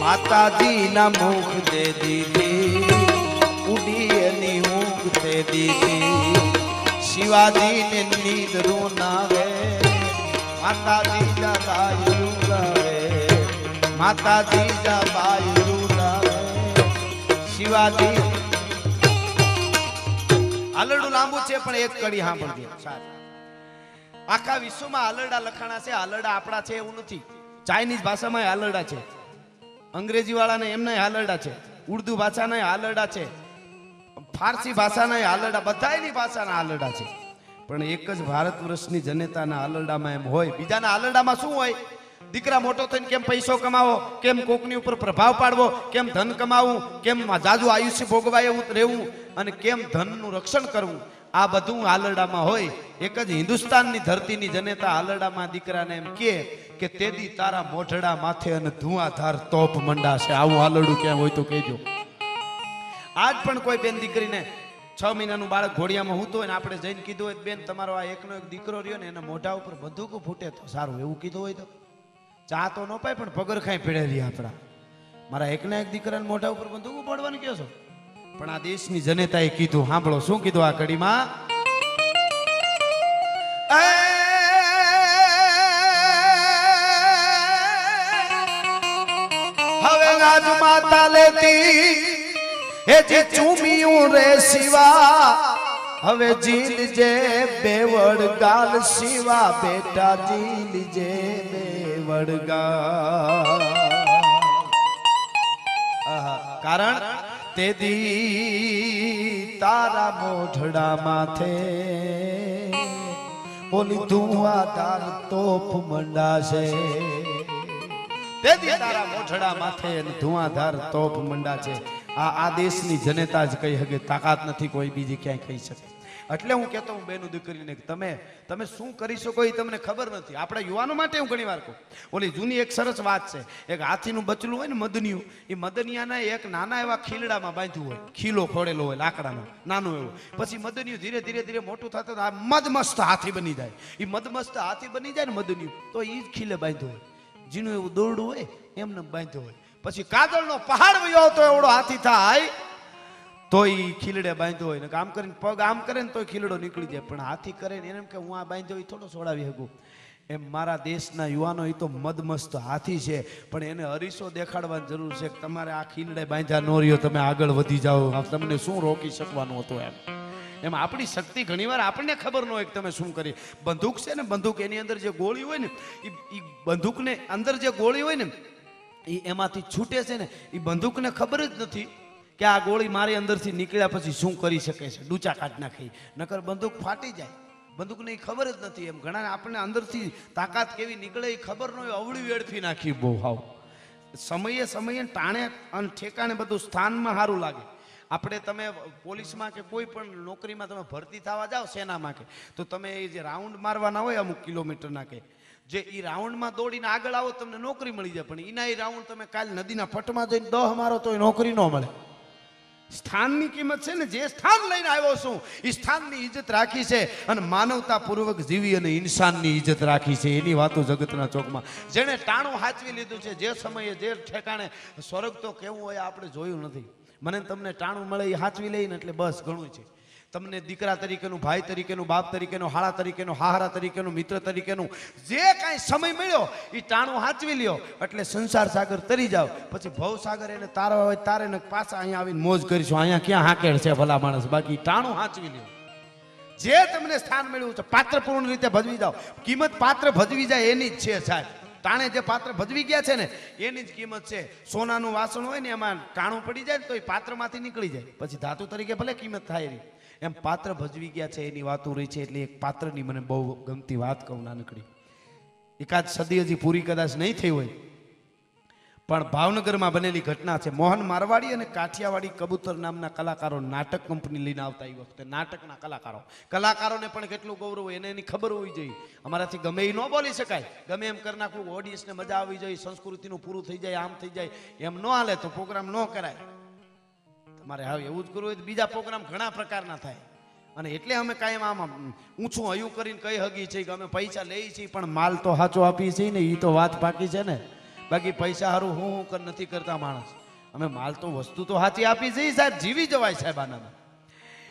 माताजी ना मुख दे दीदी उड़ी ऊँग दे दीदी शिवाजी ने नींद रोनावे माताजी जा बाई रुलावे माताजी जा बाई रुलावे शिवाजी आलड़ू लांबू छे पण एक कड़ी सांभळजो आखा विश्व में आलड़ा लखाणा छे आलड़ा आपड़ा छे एवुं नथी चाइनीज भाषा में आलड़ा छे अंग्रेजी वाला ने एमने आलड़ा छे ઉર્દુ ભાષાના આલરડા છે, ફારસી ભાષાના આલરડા, બધાયની ભાષાના આલરડા છે, પણ એક જ ભારત વર્ષની જનતાના આલરડામાં એમ હોય. બીજાના આલરડામાં શું હોય? દીકરા મોટો થઈને કેમ પૈસો કમાવો, કેમ કોકની ઉપર પ્રભાવ પાડવો, કેમ ધન કમાવું, કેમ જાજુ આયુષ્ય ભોગવાય એવું રહેવું, અને કેમ ધનનું રક્ષણ કરવું, આ બધું આલરડામાં હોય. એક જ હિન્દુસ્તાનની ધરતીની જનતા આલરડામાં દીકરાને એમ કે તેદી તારા મોઢડા માથે અને ધુઆધાર તોપ મંડાશે. આવું આલરડું ક્યાં હોય તો કહેજો. આજ પણ કોઈ બેન દીકરીને 6 મહિનાનું બાળક ઘોડિયામાં હૂતો હોય ને આપણે જઈને કીધું હોય, બેન તમારો આ એકનો એક દીકરો રહ્યો ને એના મોઢા ઉપર બંદૂક ફૂટે તો સારું, એવું કીધું હોય તો ચા તો ન પાય પણ પગર ખાઈ પીડેલી આપણા. મારા એકના એક દીકરાના મોઢા ઉપર બંદૂક પડવાનું કહો છો? પણ આ દેશની જનતાએ કીધું. સાંભળો શું કીધું આ કડીમાં. હવે આજ માતા લેતી એ જે ચૂમિયું રે શિવા, હવે જીલ જે બેવડ ગાલ શિવા, બેટા જીલ જે બેવડ ગાલ. કારણ તેદી તારા મોઢડા માથે ઓલી ધુઆધાર તોપ મંડાશે. તેદી તારા મોઢડા માથે ધુઆધાર તોપ મંડાશે. આ દેશની જનતા જ કહી શકે, તાકાત નથી કોઈ બીજી ક્યાંય કહી શકે. એટલે હું કહેતો હું બેનું દીકરીને તમે શું કરી શકો એ તમને ખબર નથી. આપણા યુવાનો માટે હું ઘણી વાર કહું, ઓલી જૂની એક સરસ વાત છે, એક હાથીનું બચલું હોય ને મદનિયું, એ મદનિયાના એક નાના એવા ખીલડામાં બાંધ્યું હોય, ખીલો ખોડેલો હોય લાકડાનો નાનું એવું. પછી મદનિયું ધીરે ધીરે ધીરે મોટું થતું આ મદમસ્ત હાથી બની જાય. એ મદમસ્ત હાથી બની જાય ને મદનિયું, તો એ જ ખીલે બાંધ્યું હોય, જીનું એવું દોરડું હોય એમને બાંધ્યું હોય. પછી કાજળનો પહાડ વયો તો એવડો હાથી થાય તો એ ખીલડે બાંધ્યો હોય ને આમ કરીને પગ આમ કરે ને તો ખીલડો નીકળી જાય. પણ હાથી કરે ને એને કે હું આ બાંધ્યો એ થોડો છોડાવી શકું. એમ મારા દેશના યુવાનો એ તો મદમસ્ત હાથી છે, પણ એને અરીસો દેખાડવાની જરૂર છે કે તમારે આ ખીલડે બાંધ્યા ન રહ્યો, તમે આગળ વધી જાઓ, તમને શું રોકી શકવાનું હતું. એમ આપણી શક્તિ ઘણીવાર આપણને ખબર ન હોય કે તમે શું કરી. બંદૂક છે ને, બંદૂક એની અંદર જે ગોળી હોય ને, એ બંદૂકને અંદર જે ગોળી હોય ને એ એમાંથી છૂટે છે ને, એ બંદૂકને ખબર જ નથી કે આ ગોળી મારી અંદરથી નીકળ્યા પછી શું કરી શકે છે, ડૂચા કાઢ નાખી, નકર બંદૂક ફાટી જાય. બંદૂકને ખબર જ નથી. એમ ઘણા આપણને અંદરથી તાકાત કેવી નીકળે એ ખબર ન હોય, અવળી વેડફી નાખી બહુ. હાવ સમયે ટાણે અને ઠેકાણે બધું સ્થાનમાં સારું લાગે. આપણે તમે પોલીસમાં કે કોઈ પણ નોકરીમાં તમે ભરતી થવા જાઓ સેનામાં કે, તો તમે એ જે રાઉન્ડ મારવાના હોય અમુક કિલોમીટરના કે જે એ રાઉન્ડમાં દોડીને આગળ આવો તમને નોકરી મળી જાય. પણ એના એ રાઉન્ડ તમે કાલ નદીના ફટમાં જઈને 10 મારો તો એ નોકરી ન મળે. સ્થાનની કિંમત છે ને, જે સ્થાન લઈને આવ્યો છું એ સ્થાનની ઇજ્જત રાખી છે અને માનવતા પૂર્વક જીવી અને ઇન્સાનની ઇજ્જત રાખી છે. એની વાતો જગતના ચોકમાં જેને ટાણું હાચવી લીધું છે, જે સમયે જે ઠેકાણે સ્વર્ગ તો કેવું હોય આપણે જોયું નથી. મને તમને ટાણું મળે એ હાચવી લઈને એટલે બસ ઘણું છે. તમને દીકરા તરીકેનું, ભાઈ તરીકેનું, બાપ તરીકેનું, હાળા તરીકેનું, હાહરા તરીકેનું, મિત્ર તરીકેનું જે કાંઈ સમય મળ્યો એ ટાણું હાચવી લ્યો એટલે સંસાર સાગર તરી જાવ. પછી ભવ સાગર એને તારો હોય તારે ને પાછા અહીંયા આવીને મોજ કરીશું. અહીંયા ક્યાં હાકેડ છે ભલા માણસ. બાકી ટાણું હાચવી લ્યો. જે તમને સ્થાન મળ્યું છે પાત્ર પૂર્ણ રીતે ભજવી જાઓ. કિંમત પાત્ર ભજવી જાય એની જ છે સાહેબ. ટાણે જે પાત્ર ભજવી ગયા છે ને એની જ કિંમત છે. સોનાનું વાસણ હોય ને એમાં ટાણું પડી જાય ને તો એ પાત્રમાંથી નીકળી જાય, પછી ધાતુ તરીકે ભલે કિંમત થાય એની. એમ પાત્ર ભજવી ગયા છે એની વાતો રહી છે. એટલે એક પાત્રની મને બહુ ગમતી વાત કહું નાનકડી. એકાદ સદી હજી પૂરી કદાચ નહીં થઈ હોય પણ ભાવનગરમાં બનેલી ઘટના છે. મોહન મારવાડી અને કાઠિયાવાડી કબૂતર નામના કલાકારો નાટક કંપની લઈને આવતા એ વખતે નાટકના કલાકારોને પણ કેટલું ગૌરવ હોય એને એની ખબર હોવી જોઈએ. અમારાથી ગમે એ ન બોલી શકાય, ગમે એમ કરી નાખવું, ઓડિયન્સને મજા આવી જોઈએ, સંસ્કૃતિનું પૂરું થઈ જાય, આમ થઈ જાય, એમ ન હાલે તો પ્રોગ્રામ ન કરાય. તમારે હવે એવું જ કરવું હોય તો બીજા પ્રોગ્રામ ઘણા પ્રકારના થાય. અને એટલે અમે કાયમ આમ ઊંચું હયું કરીને કઈ હગી છે કે અમે પૈસા લઈએ છીએ પણ માલ તો સાચો આપીએ છીએ ને, એ તો વાત પાકી છે ને. બાકી પૈસા હારું હું નથી કરતા માણસ. અમે માલ તો વસ્તુ તો સાચી આપી છે સાહેબ, જીવી જવાય સાહેબ આનામાં.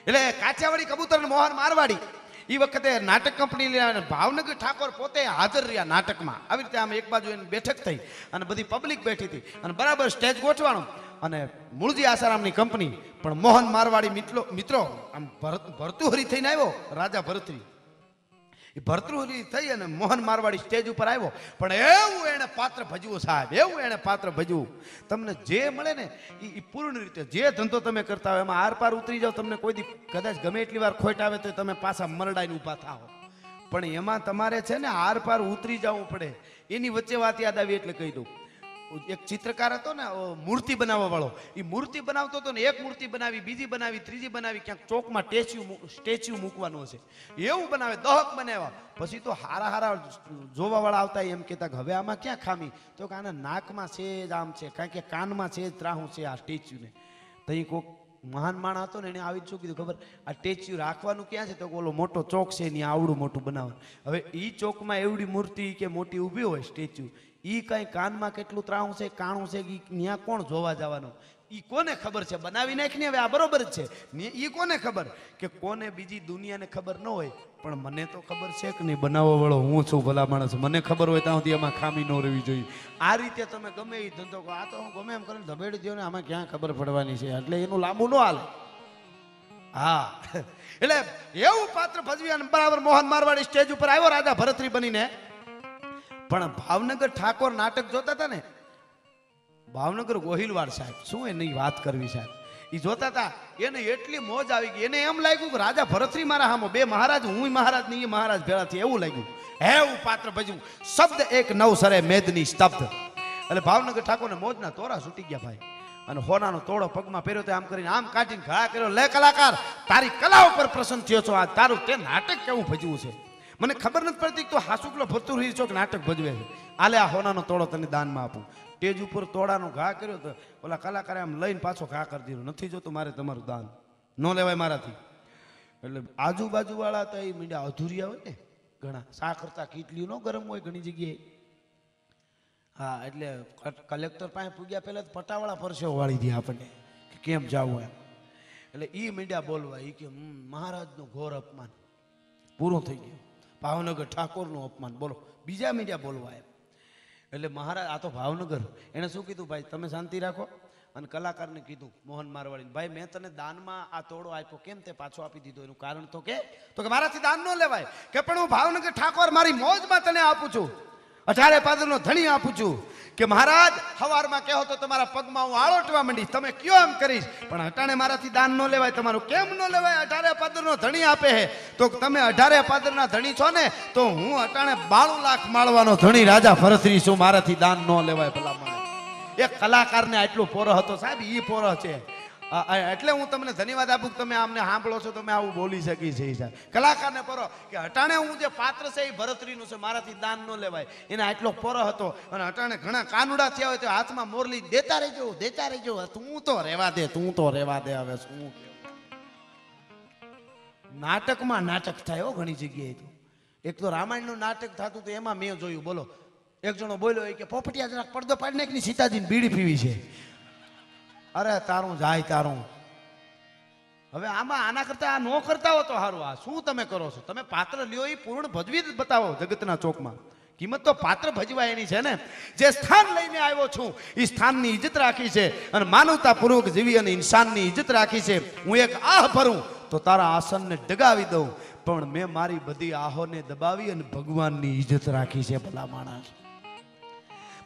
એટલે કાઠિયાવાડી કબૂતર ને મોહન મારવાડી એ વખતે નાટક કંપની લઈને ભાવનગર ઠાકોર પોતે હાજર રહ્યા નાટકમાં. આવી રીતે આમ એક બાજુ એની બેઠક થઈ અને બધી પબ્લિક બેઠી હતી અને બરાબર સ્ટેજ ગોઠવાનું અને મૂળજી આસારામની કંપની પણ મોહન મારવાડી મિત્રો આમ ભરતુહરી થઈને આવ્યો રાજા ભરતરી. એ ભરતૃહરી થઈ અને મોહન મારવાડી સ્ટેજ ઉપર આવ્યો, પણ એવું એને પાત્ર ભજવું સાહેબ, એવું એને પાત્ર ભજવું. તમને જે મળે ને એ પૂર્ણ રીતે જે ધંધો તમે કરતા હોય એમાં આર પાર ઉતરી જાઓ. તમને કોઈ દી કદાચ ગમે એટલી વાર ખોટ આવે તો તમે પાછા મરડાઈને ઊભા થાઓ, પણ એમાં તમારે છે ને આર પાર ઉતરી જવું પડે. એની વચ્ચે વાત યાદ આવી એટલે કહી દઉં. એક ચિત્રકાર હતો ને મૂર્તિ બનાવવા વાળો, એ મૂર્તિ બનાવતો હતો ને એક મૂર્તિ બનાવી, બીજી બનાવી, ત્રીજી બનાવી, ક્યાંક ચોકમાં સ્ટેચ્યુ મૂકવાનું હશે એવું બનાવે, દહક બનાવ્યા. પછી તો હારા હારા જોવા વાળા આવતા એમ કહેતા કે હવે આમાં ક્યાં ખામી, તો કે આના નાકમાં છે જ આમ છે, કારણ કે કાનમાં છે જ ત્રાહું છે આ સ્ટેચ્યુને. તો એ કોઈક મહાન માણસ હતો ને એને આવી શું કીધું ખબર, આ સ્ટેચ્યુ રાખવાનું ક્યાં છે, તો ઓલો મોટો ચોક છે ને આવડું મોટું બનાવવાનું. હવે એ ચોકમાં એવડી મૂર્તિ કે મોટી ઊભી હોય સ્ટેચ્યુ, ઈ કઈ કાનમાં કેટલું ત્રાહું છે, કાણું છે, ત્યાં કોણ જોવા જવાનું? ઈ કોને ખબર છે? બનાવી નાખી ને હવે આ બરોબર જ છે. ઈ કોને ખબર કે કોને બીજી દુનિયાને ખબર ન હોય, પણ મને તો ખબર છે કે નહીં, બનાવવા વાળો હું છું, ભલા માણસ, મને ખબર હોય ત્યાં સુધી એમાં ખામી ન રહેવી જોઈએ. આ રીતે તમે ગમે એ ધંધો કહો, આ તો હું ગમે એમ કરીને ધબેડી દો ને, આમાં ક્યાં ખબર પડવાની છે, એટલે એનું લાંબુ ન હાલે. હા, એટલે એવું પાત્ર ભજવી અને બરાબર મોહન મારવાડી સ્ટેજ ઉપર આવ્યો રાજા ભરતરી બનીને. પણ ભાવનગર ઠાકોર નાટક જોતા હતા ને, ભાવનગર ગોહિલવાડ સાહેબ, શું એની વાત કરવી સાહેબ, એ જોતા હતા એને એટલી મોજ આવી ગઈ, એને એમ લાગ્યું કે રાજા ભરતરી મારા હામો, બે મહારાજ, હું મહારાજ નહીં, મહારાજ ભેળા થી, એવું લાગ્યું. એવું પાત્ર ભજવું. શબ્દ એક નવસરે મેદની સ્તબ્ધ. એટલે ભાવનગર ઠાકોરને મોજના તોરા છૂટી ગયા ભાઈ, અને હોનાનો તોડો પગમાં પહેર્યો તો આમ કરીને આમ કાઢીને ઘા કર્યો, લે કલાકાર, તારી કલા ઉપર પ્રસન્ન થયો છો, આ તારું તે નાટક કેવું ભજવું છે, મને ખબર નથી પડતી કે તું હાસુકલો ભરતું રહી છો કે નાટક ભજવે છે. આલે આ હોનાનો તોડો તને દાનમાં આપું. સ્ટેજ ઉપર તોડાનો ઘા કર્યો તો ઓલા કલાકારે આમ લઈને પાછો ઘા કરી દીધો, નથી જોતું મારે તમારું દાન, ન લેવાય મારાથી. એટલે આજુબાજુ વાળા તો એ મીંડા અધૂરિયા હોય ને ઘણા, શા કરતા કેટલી ન ગરમ હોય ઘણી જગ્યાએ. હા, એટલે કલેક્ટર પાસે પૂગ્યા પહેલા તો પટાવાળા પરસેવો વાળી દે આપણને કે કેમ જાવું એમ. એટલે એ મીંડા બોલવા, એ કે મહારાજનું ઘોર અપમાન પૂરું થઈ ગયું, ભાવનગર ઠાકોરનું અપમાન, બોલો બીજા મીડિયા બોલવા એમ. એટલે મહારાજ, આ તો ભાવનગર, એને શું કીધું, ભાઈ તમે શાંતિ રાખો. અને કલાકારને કીધું મોહન મારવાડીને, ભાઈ મેં તને દાનમાં આ તોડો આપ્યો, કેમ તે પાછો આપી દીધો? એનું કારણ તો કે મારાથી દાન ન લેવાય. કે પણ હું ભાવનગર ઠાકોર મારી મોજમાં તને આપું છું, 18 પાદરનો ધણી આપું છું. કે મહારાજ હવારમાં કહો તો તમારા પગમાં હું આળોટવા માંડીશ, તમે કયો એમ કરીશ, પણ અટાણે મારાથી દાન ન લેવાય. તમારું કેમ ન લેવાય? 18 પાદરનો ધણી આપે હે, તો તમે 18 પાદરના ધણી છો ને, તો હું અટાણે 92 લાખ માળવાનો ધણી રાજા ભરતરી છું, મારાથી દાન ન લેવાય. ભલા માણસ, એક કલાકારને આટલું પોરો હતો સાહેબ, ઈ પોરો છે. એટલે હું તમને ધન્યવાદ આપું કે તમે આમને સાંભળો છો, તમે આવું બોલી શકી છે સાહેબ. કલાકારને પોરો કે અટાણે હું જે પાત્ર છે એ ભરતરીનું છે, મારાથી દાન ન લેવાય, એને આટલો પોરો હતો. અને અટાણે ઘણા કાનુડા થયા હોય તો હાથમાં મોરલી દેતા રહેજો, દેતા રહેજો, તું તો રેવા દે, તું તો રેવા દે. હવે શું નાટકમાં નાટક થાય ઘણી જગ્યાએ. તો એક તો રામાયણનું નાટક થતું તો એમાં મેં જોયું, બોલો એક જણો બોલ્યો કે પોપટિયા જરાક પડદો પાડી નાખની, સીતાજીને બીડી પીવી છે. અરે તારું જાય તારું. હવે આમાં આના કરતા આ નો કરતા હો તો સારું. આ શું તમે કરો છો? તમે પાત્ર લ્યો એ પૂર્ણ ભજવી જ બતાવો. જગતના ચોકમાં કિંમત તો પાત્ર ભજવા એની છે ને. જે સ્થાન લઈને આવ્યો છું એ સ્થાનની ઇજ્જત રાખી છે, અને માનવતા પૂર્વક જીવી અને ઇન્સાનની ઇજ્જત રાખી છે. હું એક આહ ભરું તો તારા આસનને ડગાવી દઉં, પણ મેં મારી બધી આહોને દબાવી અને ભગવાનની ઇજ્જત રાખી છે. ભલા માણસ,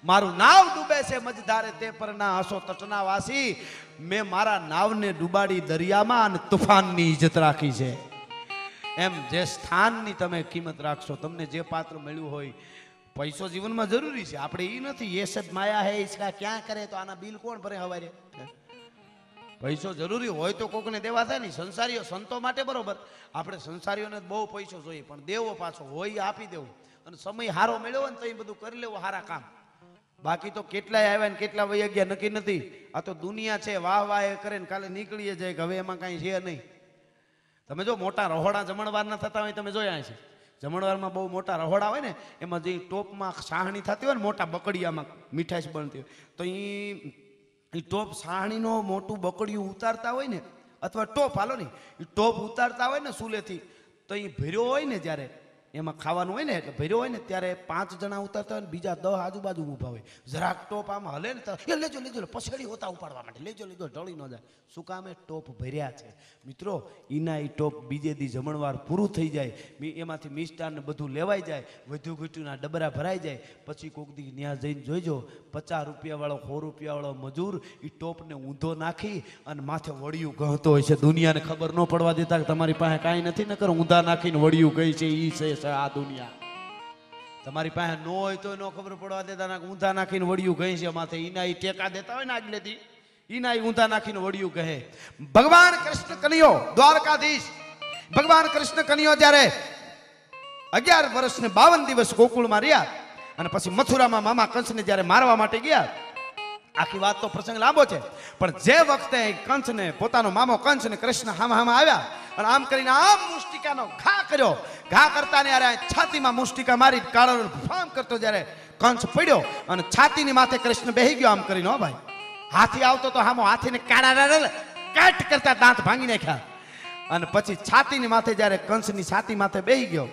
મારું નાવ ડૂબે છે મજધારે તે પર ના હસો તટના વાસી, મેં મારા નાવને ડૂબાડી દરિયામાં અને તુફાનની ઇજ્જત રાખી છે. એમ જે સ્થાનની તમે કિંમત રાખશો, તમને જે પાત્ર મળ્યું હોય. પૈસો જીવનમાં જરૂરી છે, આપણે એ નથી એ સબ માયા હે इसका ક્યાં કરે, તો આના બિલ કોણ ભરે? હવારે પૈસો જરૂરી હોય તો કોકને દેવા થાય ને. સંસારીઓ સંતો માટે બરોબર, આપણે સંસારીઓને બહુ પૈસો જોઈએ, પણ દેવો પાછો હોય આપી દેવું, અને સમય હારો મળ્યો હોય ને તો એ બધું કરી લેવું હારા કામ. બાકી તો કેટલાય આવ્યા ને કેટલા વહી ગયા નક્કી નથી. આ તો દુનિયા છે, વાહ વાહ એ કરે ને કાલે નીકળીએ જાય કે હવે એમાં કાંઈ છે નહીં. તમે જો મોટા રહોડા જમણવારના થતા હોય, તમે જોયા છે જમણવારમાં બહુ મોટા રહોડા હોય ને, એમાં જે ટોપમાં સાહણી થતી હોય ને, મોટા બકડિયામાં મીઠાશ બનતી હોય, તો એ ટોપ સાહણીનો મોટું બકડિયું ઉતારતા હોય ને, અથવા ટોપ હાલો ને, એ ટોપ ઉતારતા હોય ને સુલેથી, તો એ ભર્યો હોય ને જ્યારે, એમાં ખાવાનું હોય ને એટલે ભર્યો હોય ને ત્યારે 5 જણા ઉતરતા હોય ને બીજા 10 આજુબાજુ ઊભા હોય. જરાક ટોપ આમ હલે ને તો એ લેજો લેજો પછેડી હોતા ઉપાડવા માટે લેજો લેજો ઢળી ન જાય. શું કામ એ ટોપ ભર્યા છે મિત્રો. ઈના એ ટોપ બીજે દી જમણવાર પૂરું થઈ જાય, એમાંથી મિષ્ટાન ને બધું લેવાઈ જાય, વધુ ઘટ્યુંના ડબરા ભરાઈ જાય. પછી કોક દી ન્યા જઈને જોઈજો 50 રૂપિયાવાળો 100 રૂપિયાવાળો મજૂર એ ટોપને ઊંધો નાખી અને માથે વળિયું ગહતો હોય છે. દુનિયાને ખબર ન પડવા દેતા કે તમારી પાસે કાંઈ નથી, ન કરો ઊંધા નાખીને વળિયું ગઈ છે ઈ છે આ દુનિયા. તમારી પાસે ન હોય તો ન ખબર પડવા દેતા ઊંધા નાખીને વળિયું ગઈ છે માથે. ઈના ઈ ટેકા દેતા હોય ને આગલેથી ઈના ઈ ઊંધા નાખીને વળિયું કહે. ભગવાન કૃષ્ણ કનૈયો દ્વારકાધીશ ભગવાન કૃષ્ણ કનૈયો જ્યારે 11 વર્ષ ને 52 દિવસ ગોકુળમાં રહ્યા અને પછી મથુરામાં મામા કંસને જ્યારે મારવા માટે ગયા. આખી વાત તો પ્રસંગ લાંબો છે, પણ જે વખતે કંસને પોતાનો મામો કંસ ને કૃષ્ણ હામ આવ્યા અને આમ કરીને આમ મુષ્ટિકાનો ઘા કર્યો. ઘા કરતા ને યાર છાતીમાં મુષ્ટિકા મારી કાળો ફામ કરતો જ્યારે કંસ પડ્યો અને છાતીની માથે કૃષ્ણ બેહી ગયો આમ કરીને. હો ભાઈ, હાથી આવતો તો હામો હાથીને કાળા કાટ કરતા દાંત ભાંગી નાખ્યા. અને પછી છાતીની માથે જ્યારે કંસની છાતી માથે બેહી ગયો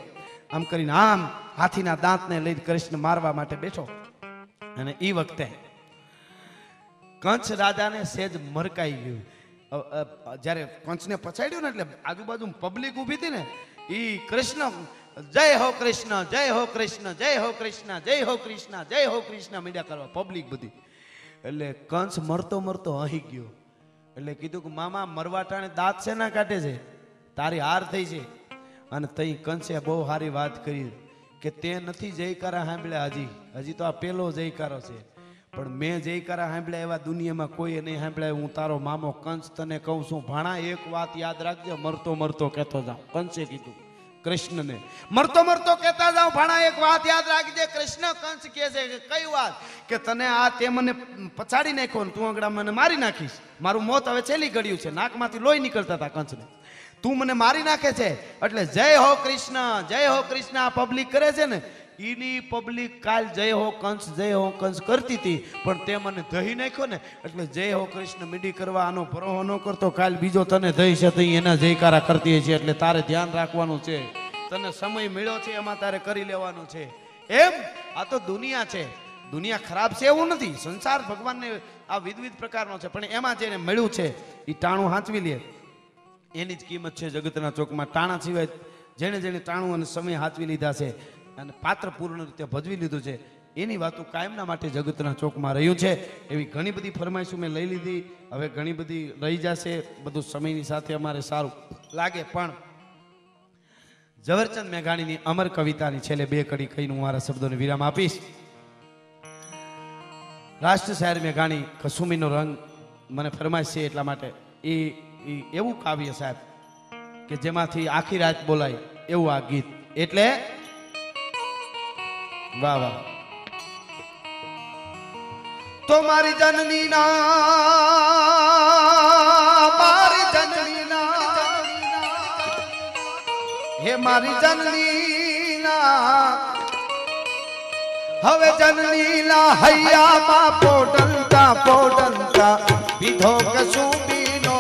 આમ કરીને આમ હાથીના દાંતને લઈને કૃષ્ણ મારવા માટે બેઠો. અને એ વખતે કંસ રાજાને સેજ મરકાઈ ગયું. જ્યારે કંસને પછાડ્યું ને એટલે આજુબાજુ પબ્લિક ઊભી હતી ને ઈ કૃષ્ણ જય હો કૃષ્ણ જય હો કૃષ્ણ જય હો કૃષ્ણ જય હો કૃષ્ણ જય હો કૃષ્ણ મીડિયા કરવા પબ્લિક બધી. એટલે કંસ મરતો મરતો હહી ગયો. એટલે કીધું કે મામા મરવાટાણે દાંત છે ના કાઢે છે, તારી હાર થઈ છે. અને તઈ કંસે બહુ સારી વાત કરી કે તે નથી જયકારા સાંભળ્યા હજી તો આ પેલો જયકારો છે, પણ મેં જયકારા સાંભળ્યા એવા દુનિયામાં કોઈ નહીં સાંભળ્યા. હું તારો મામો કંસ તને કહું છું ભાણા એક વાત યાદ રાખજે, મરતો મરતો કહેતો જાઉં. કંસે કીધું કૃષ્ણને મરતો મરતો કહેતા જાઉં ભાણા એક વાત યાદ રાખજે. કૃષ્ણ કંસ કહે છે કે કઈ વાત? કે તને આ તે મને પછાડી નાખ્યો ને તું આગળ મને મારી નાખીશ. મારું મોત હવે છેલ્લી ઘડ્યું છે, નાકમાંથી લોહી નીકળતા હતા કંસને. તું મને મારી નાખે છે એટલે જય હો કૃષ્ણ આ પબ્લિક કરે છે ને ઈની પબ્લિક કાલ જય હો કંસ કરતી હતી, પણ તે મને દહી નાખ્યો ને એટલે જય હો કૃષ્ણ મીડી કરવા આનો ભરોહો ન કરતો. કાલ બીજો તને દહી છે તો એના જયકારા કરતી છે, એટલે તારે ધ્યાન રાખવાનું છે. તને સમય મળ્યો છે એમાં તારે કરી લેવાનું છે. એમ આ તો દુનિયા છે, દુનિયા ખરાબ છે એવું નથી. સંસાર ભગવાનને આ વિવિધ પ્રકારનો છે, પણ એમાં જેને મળ્યું છે એ ટાણું હાંચવી લે એની જ કિંમત છે જગતના ચોકમાં. ટાણા સિવાય જેને જેને ટાણું અને સમય હાંચવી લીધા છે અને પાત્ર પૂર્ણ રીતે ભજવી લીધું છે એની વાતો કાયમના માટે જગતના ચોકમાં રહ્યું છે. એવી ઘણી બધી ફરમાઈશો મેં લઈ લીધી, હવે ઘણી બધી રહી જશે. બધું સમયની સાથે અમારે સારું લાગે, પણ ઝવેરચંદ મેઘાણીની અમર કવિતાની છેલ્લે 2 કડી કહીને હું મારા શબ્દોને વિરામ આપીશ. રાષ્ટ્ર શાયર મેઘાણી કસુમીનો રંગ મને ફરમાઈશ છે એટલા માટે એ એવું કાવ્ય સાહેબ કે જેમાંથી આખી રાત બોલાય એવું આ ગીત. એટલે વાહ વાહ. તો મારી જનની હે મારી જનની હવે જનની ના હૈયામાં પોડલતા વિધો કશું બીનો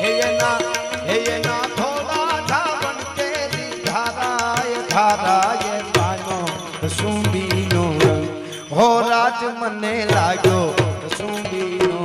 હે એના થોડા ધાવણ તેરી ધારાય માનો કશું બીનો હો રાજ મને લાગ્યો કશું બીનો.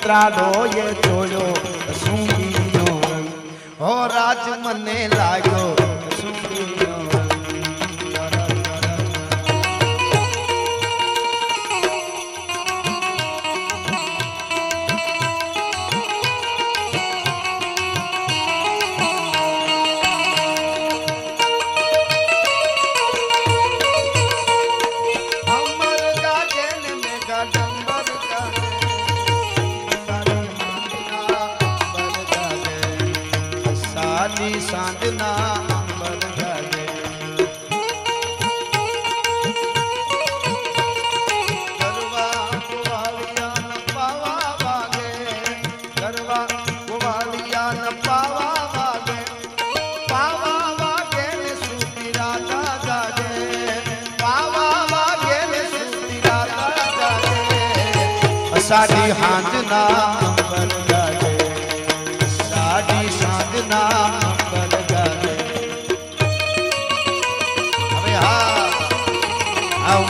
ત્રાડો એ જોયો સુંગીનો રંગ હો રાજ મને લાગ્યો સુંગીનો સાંજના અંબર ગાજે ગરવા ગોવાળિયા ન પાવા વાગે ગરવા ગોવાળિયા ન પાવા વાગે ને સુતી રાતા જાગે પાવા વાગે ને સુતી રાતા જાગે અષાઢી હાંજના અંબર ગાજે અષાઢી સાંજના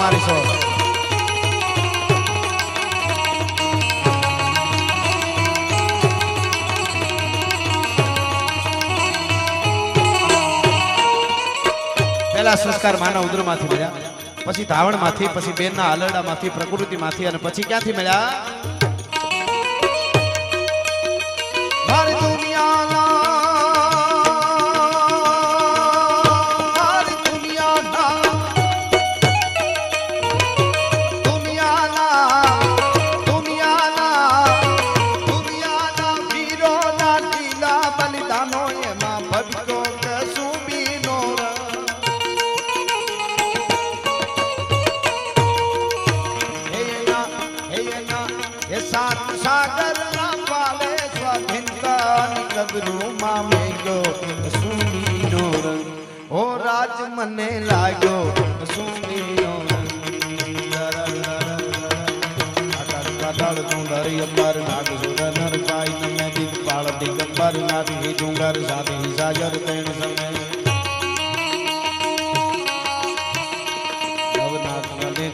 મારી સો પહેલા સંસ્કાર માના ઉદર માંથી મળ્યા પછી ધાવણ માંથી પછી બેન ના આલરડા માંથી પ્રકૃતિ માંથી અને પછી ક્યાંથી મળ્યા મારી દુનિયાના सागर पाले स्वाधीनता में गो सुनीनो रंग ओ राज मने लागो सुनीनो रंग सुंदरी अपर नाग सुरनर काई नमे दीप पाल दिगंबर नाग ही जुंगर साधे साजर तेण समय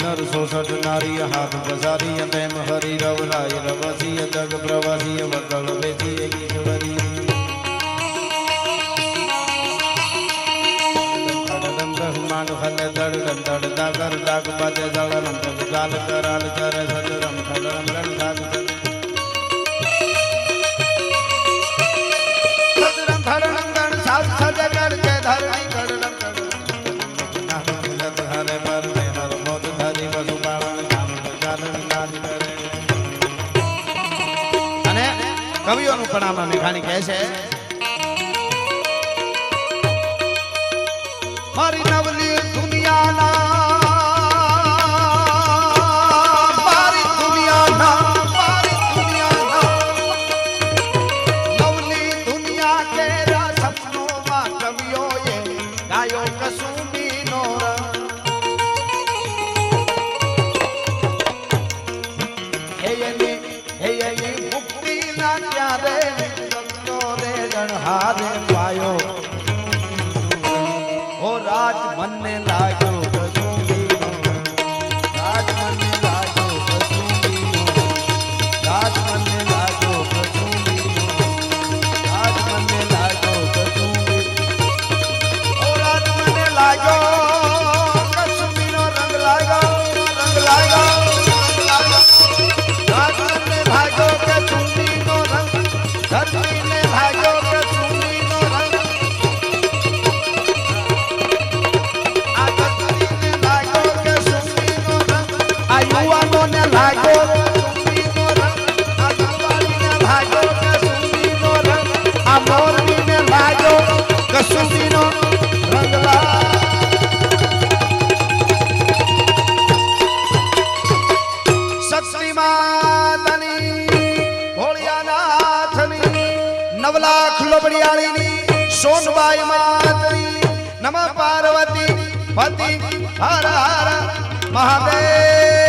नर सोसठ नारी हाथ बसारी प्रेम हरि रव राय रवसी जग प्रवासी वकल बेची ईश्वरी मान फल दड़ दड़ दागर दाग बजे दड़न गाल कराल चर सदरम खलरम रण साग सदरम खलरम गण साग सजगड़ के धरणी गड़न हरे पर અને કવિઓનું પણ આમાં મેઘાણી કહે છે મારી નવલી દુનિયાના નવલી દુનિયા તેરા સપનોમાં કવિઓએ ગાયો કસુંબીનો રંગ મુક્તિ ના ત્યારે રે ગણહારે પાયો ઓ રાજ મને લાગ્યો રાજ મને લાગ્યો રાજ મને લાગ્યો રાજ મને લાગ્યો ઓ રાજ મને લાગ્યો કસુંબીનો રંગ લાગ્યો भागो के चुन्नी नो रंग धरती ने भागो के चुन्नी नो रंग आ धरती ने भागो के चुन्नी नो रंग आ युवानो ने भागो चुन्नी नो रंग आ युवानी ने भागो के चुन्नी नो रंग आ मोरनी ने भागो के चुन्नी नो रंग ला शक्ति मातनी नवलाख लोबड़ियाळीनी सोनबाई मातनी नमः पार्वती पति हर हर महादेव।